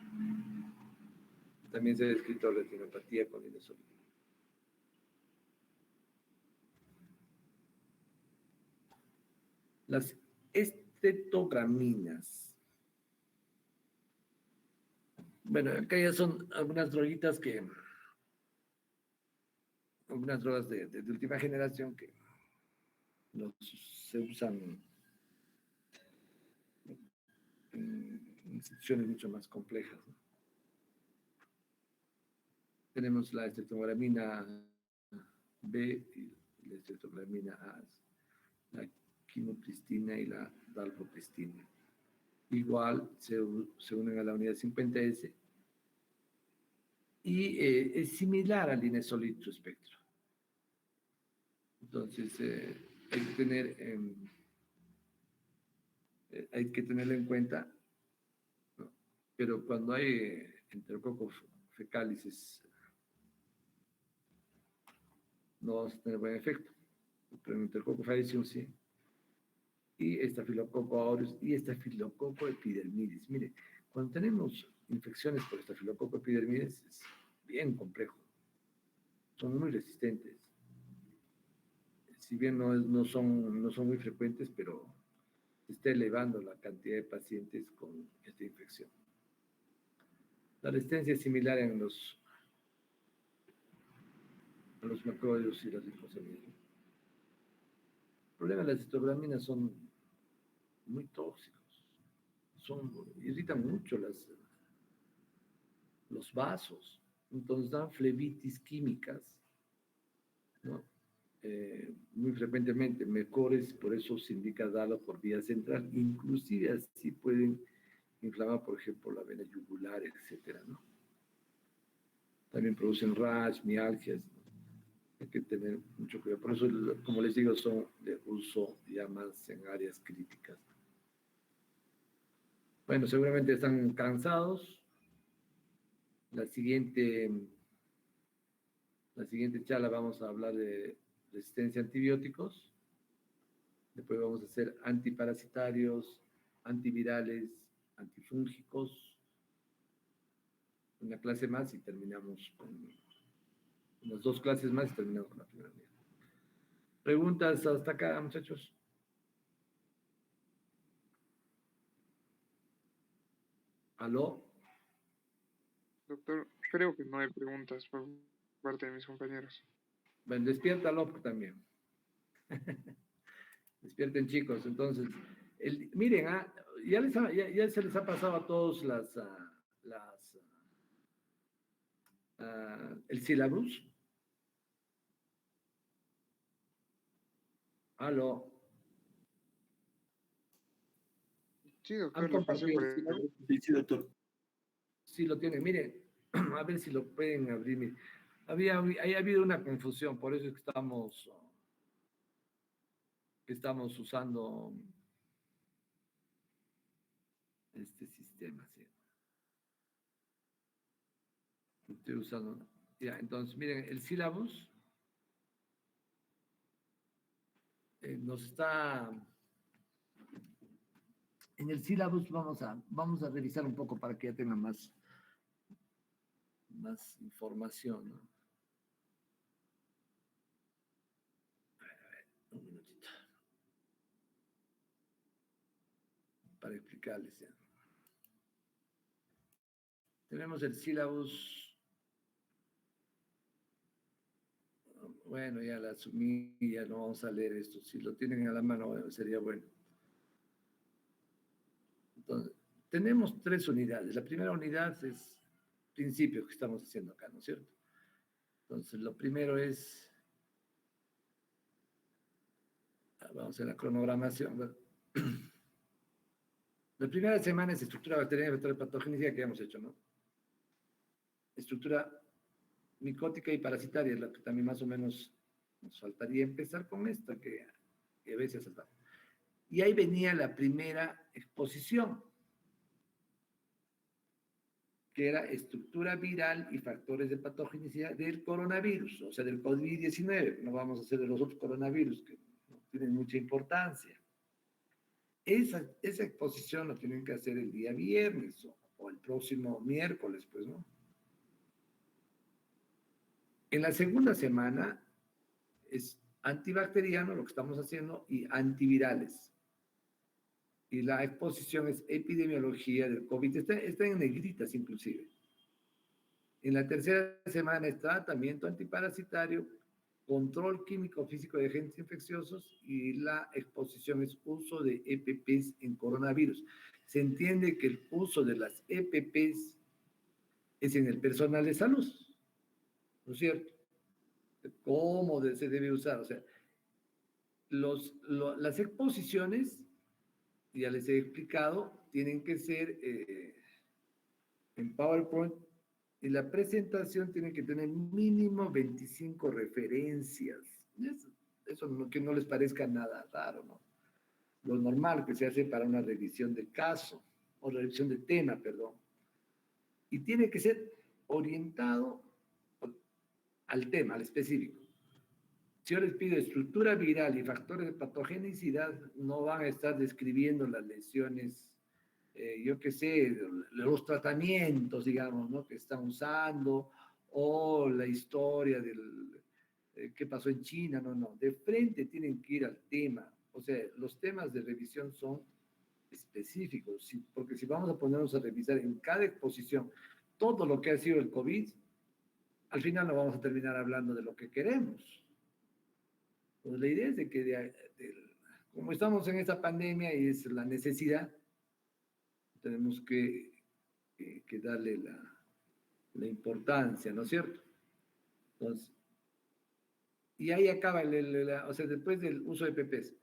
También se ha descrito retinopatía con linesolid. Las estetograminas. Bueno, acá ya son algunas droguitas algunas drogas de última generación que se usan en instituciones mucho más complejas, ¿no? Tenemos la estreptogramina B y la estreptogramina A, la quinopristina y la dalfopristina. Igual se unen a la unidad 50S y es similar al linesolid su espectro. Entonces, hay que tenerlo en cuenta, ¿no? Pero cuando hay enterococos fecalis no vamos a tener buen efecto. Pero en enterococo faecium sí. Y estafilococo aureus y estafilococo epidermidis. Mire, cuando tenemos infecciones por estafilococo epidermidis es bien complejo. Son muy resistentes. Si bien no son muy frecuentes, pero se está elevando la cantidad de pacientes con esta infección. La resistencia es similar en los macrólidos y las linfosemias. El problema de las citograminas son muy tóxicos. Irritan mucho los vasos. Entonces dan flebitis químicas, ¿no? Muy frecuentemente, mejores, por eso se indica darlo por vía central. Inclusive así pueden inflamar, por ejemplo, la vena yugular, etcétera, ¿no? También producen rash, mialgias, ¿no? Hay que tener mucho cuidado. Por eso, como les digo, son de uso ya más en áreas críticas. Bueno, seguramente están cansados. La siguiente, la siguiente charla vamos a hablar de resistencia a antibióticos. Después vamos a hacer antiparasitarios, antivirales, antifúngicos. Una clase más y terminamos con unas 2 clases más y terminamos con la primera unidad. ¿Preguntas hasta acá, muchachos? ¿Aló? Doctor, creo que no hay preguntas por parte de mis compañeros. Bueno, despierta López también. Despierten, chicos. Entonces, miren, ya se les ha pasado a todos el sílabus. Aló. Sí, ¿Han doctor, le pasé compartido por el sílabus? Sí, sí, doctor. Sí, lo tienen. Miren, a ver si lo pueden abrir. Miren. Ha habido una confusión, por eso es que estamos usando este sistema. ¿Sí? Estoy usando. Ya, entonces, miren, el sílabus nos está. En el sílabus vamos a revisar un poco para que ya tengan más información, ¿no? Un minutito. Para explicarles ya. Tenemos el sílabus. Bueno, ya la asumí, ya no vamos a leer esto. Si lo tienen a la mano, bueno, sería bueno. Entonces, tenemos 3 unidades. La primera unidad es principios que estamos haciendo acá, ¿no es cierto? Entonces, lo primero es, vamos a hacer la cronogramación. La primera semana es estructura bacteriana, vector patogénica que hemos hecho, ¿no? Estructura micótica y parasitaria es la que también más o menos nos faltaría empezar con esta, que a veces saltamos. Y ahí venía la primera exposición, que era estructura viral y factores de patogenicidad del coronavirus, o sea, del COVID-19. No vamos a hacer de los otros coronavirus, que no tienen mucha importancia. Esa exposición lo tienen que hacer el día viernes o el próximo miércoles, pues, ¿no? En la segunda semana es antibacteriano lo que estamos haciendo y antivirales. Y la exposición es epidemiología del COVID. Está en negritas inclusive. En la tercera semana es tratamiento antiparasitario, control químico físico de agentes infecciosos y la exposición es uso de EPPs en coronavirus. Se entiende que el uso de las EPPs es en el personal de salud, ¿no es cierto? ¿Cómo se debe usar? O sea, las exposiciones, ya les he explicado, tienen que ser en PowerPoint y la presentación tiene que tener mínimo 25 referencias. Eso que no les parezca nada raro, ¿no? Lo normal que se hace para una revisión de caso, o revisión de tema, perdón. Y tiene que ser orientado al tema, al específico. Si yo les pido estructura viral y factores de patogenicidad, no van a estar describiendo las lesiones, yo qué sé, los tratamientos, digamos, ¿no? Que están usando, o la historia del qué pasó en China, no. De frente tienen que ir al tema. O sea, los temas de revisión son específicos, porque si vamos a ponernos a revisar en cada exposición todo lo que ha sido el COVID, al final no vamos a terminar hablando de lo que queremos. Pues la idea es de que, como estamos en esta pandemia y es la necesidad, tenemos que darle la importancia, ¿no es cierto? Entonces, y ahí acaba, o sea, después del uso de PPs.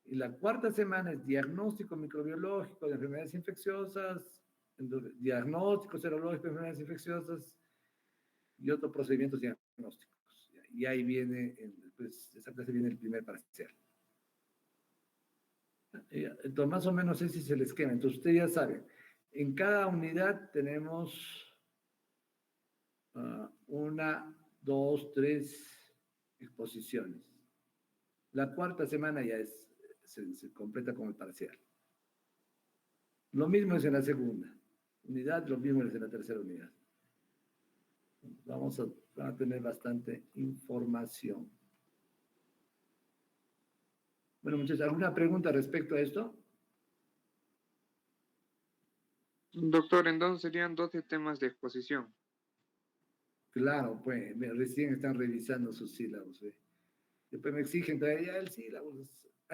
Y la cuarta semana es diagnóstico microbiológico de enfermedades infecciosas, diagnóstico serológico de enfermedades infecciosas y otros procedimientos diagnósticos. y ahí viene, pues, esa clase viene el primer parcial. Entonces, más o menos ese es el esquema. Entonces, ustedes ya saben, en cada unidad tenemos una, dos, tres exposiciones. La cuarta semana ya se completa con el parcial. Lo mismo es en la segunda unidad, lo mismo es en la tercera unidad. Van a tener bastante información. Bueno, muchachos, ¿alguna pregunta respecto a esto? Doctor, entonces serían 12 temas de exposición. Claro, pues recién están revisando sus sílabos. Después me exigen todavía el sílabo.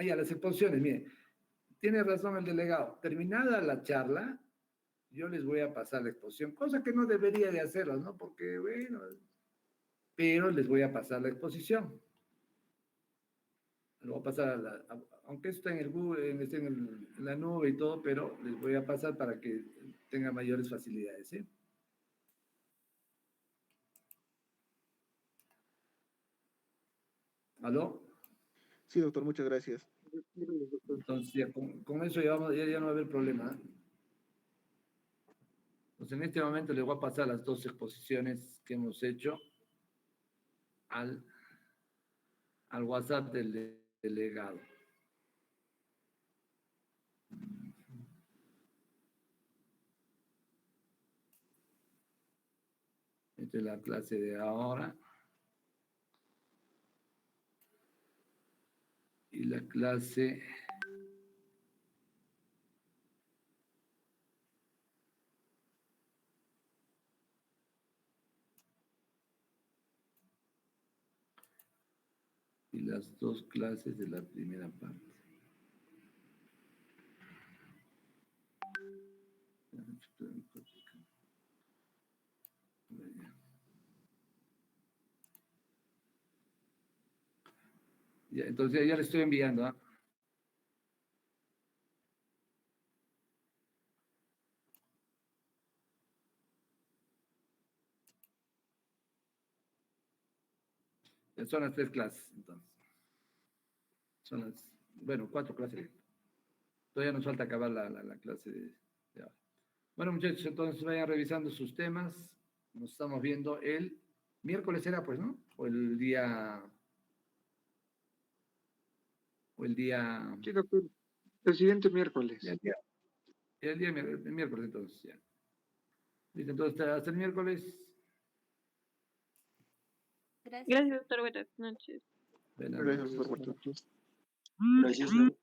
Ya, las exposiciones, mire, tiene razón el delegado. Terminada la charla, yo les voy a pasar la exposición, cosa que no debería de hacerlas, ¿no? Porque, bueno, pero les voy a pasar la exposición. Lo voy a pasar, aunque está en el Google, está en la nube y todo, pero les voy a pasar para que tengan mayores facilidades, ¿sí? ¿Aló? Sí, doctor, muchas gracias. Entonces, ya, con eso ya no va a haber problema. Pues en este momento les voy a pasar las dos exposiciones que hemos hecho al WhatsApp del delegado. Esta es la clase de ahora. Y la clase y las dos clases de la primera parte. Ya, entonces ya le estoy enviando, ¿ah? Son las tres clases, entonces. Son las, bueno, cuatro clases. Todavía nos falta acabar la clase de ahora. Bueno, muchachos, entonces vayan revisando sus temas. Nos estamos viendo el miércoles, ¿era pues, no? O el día... Sí, doctor. El siguiente miércoles. El miércoles, entonces, ya. Listo, entonces, hasta el miércoles. Gracias, doctor. Buenas noches. Buenas Gracias, noches. doctor. Gracias, doctor.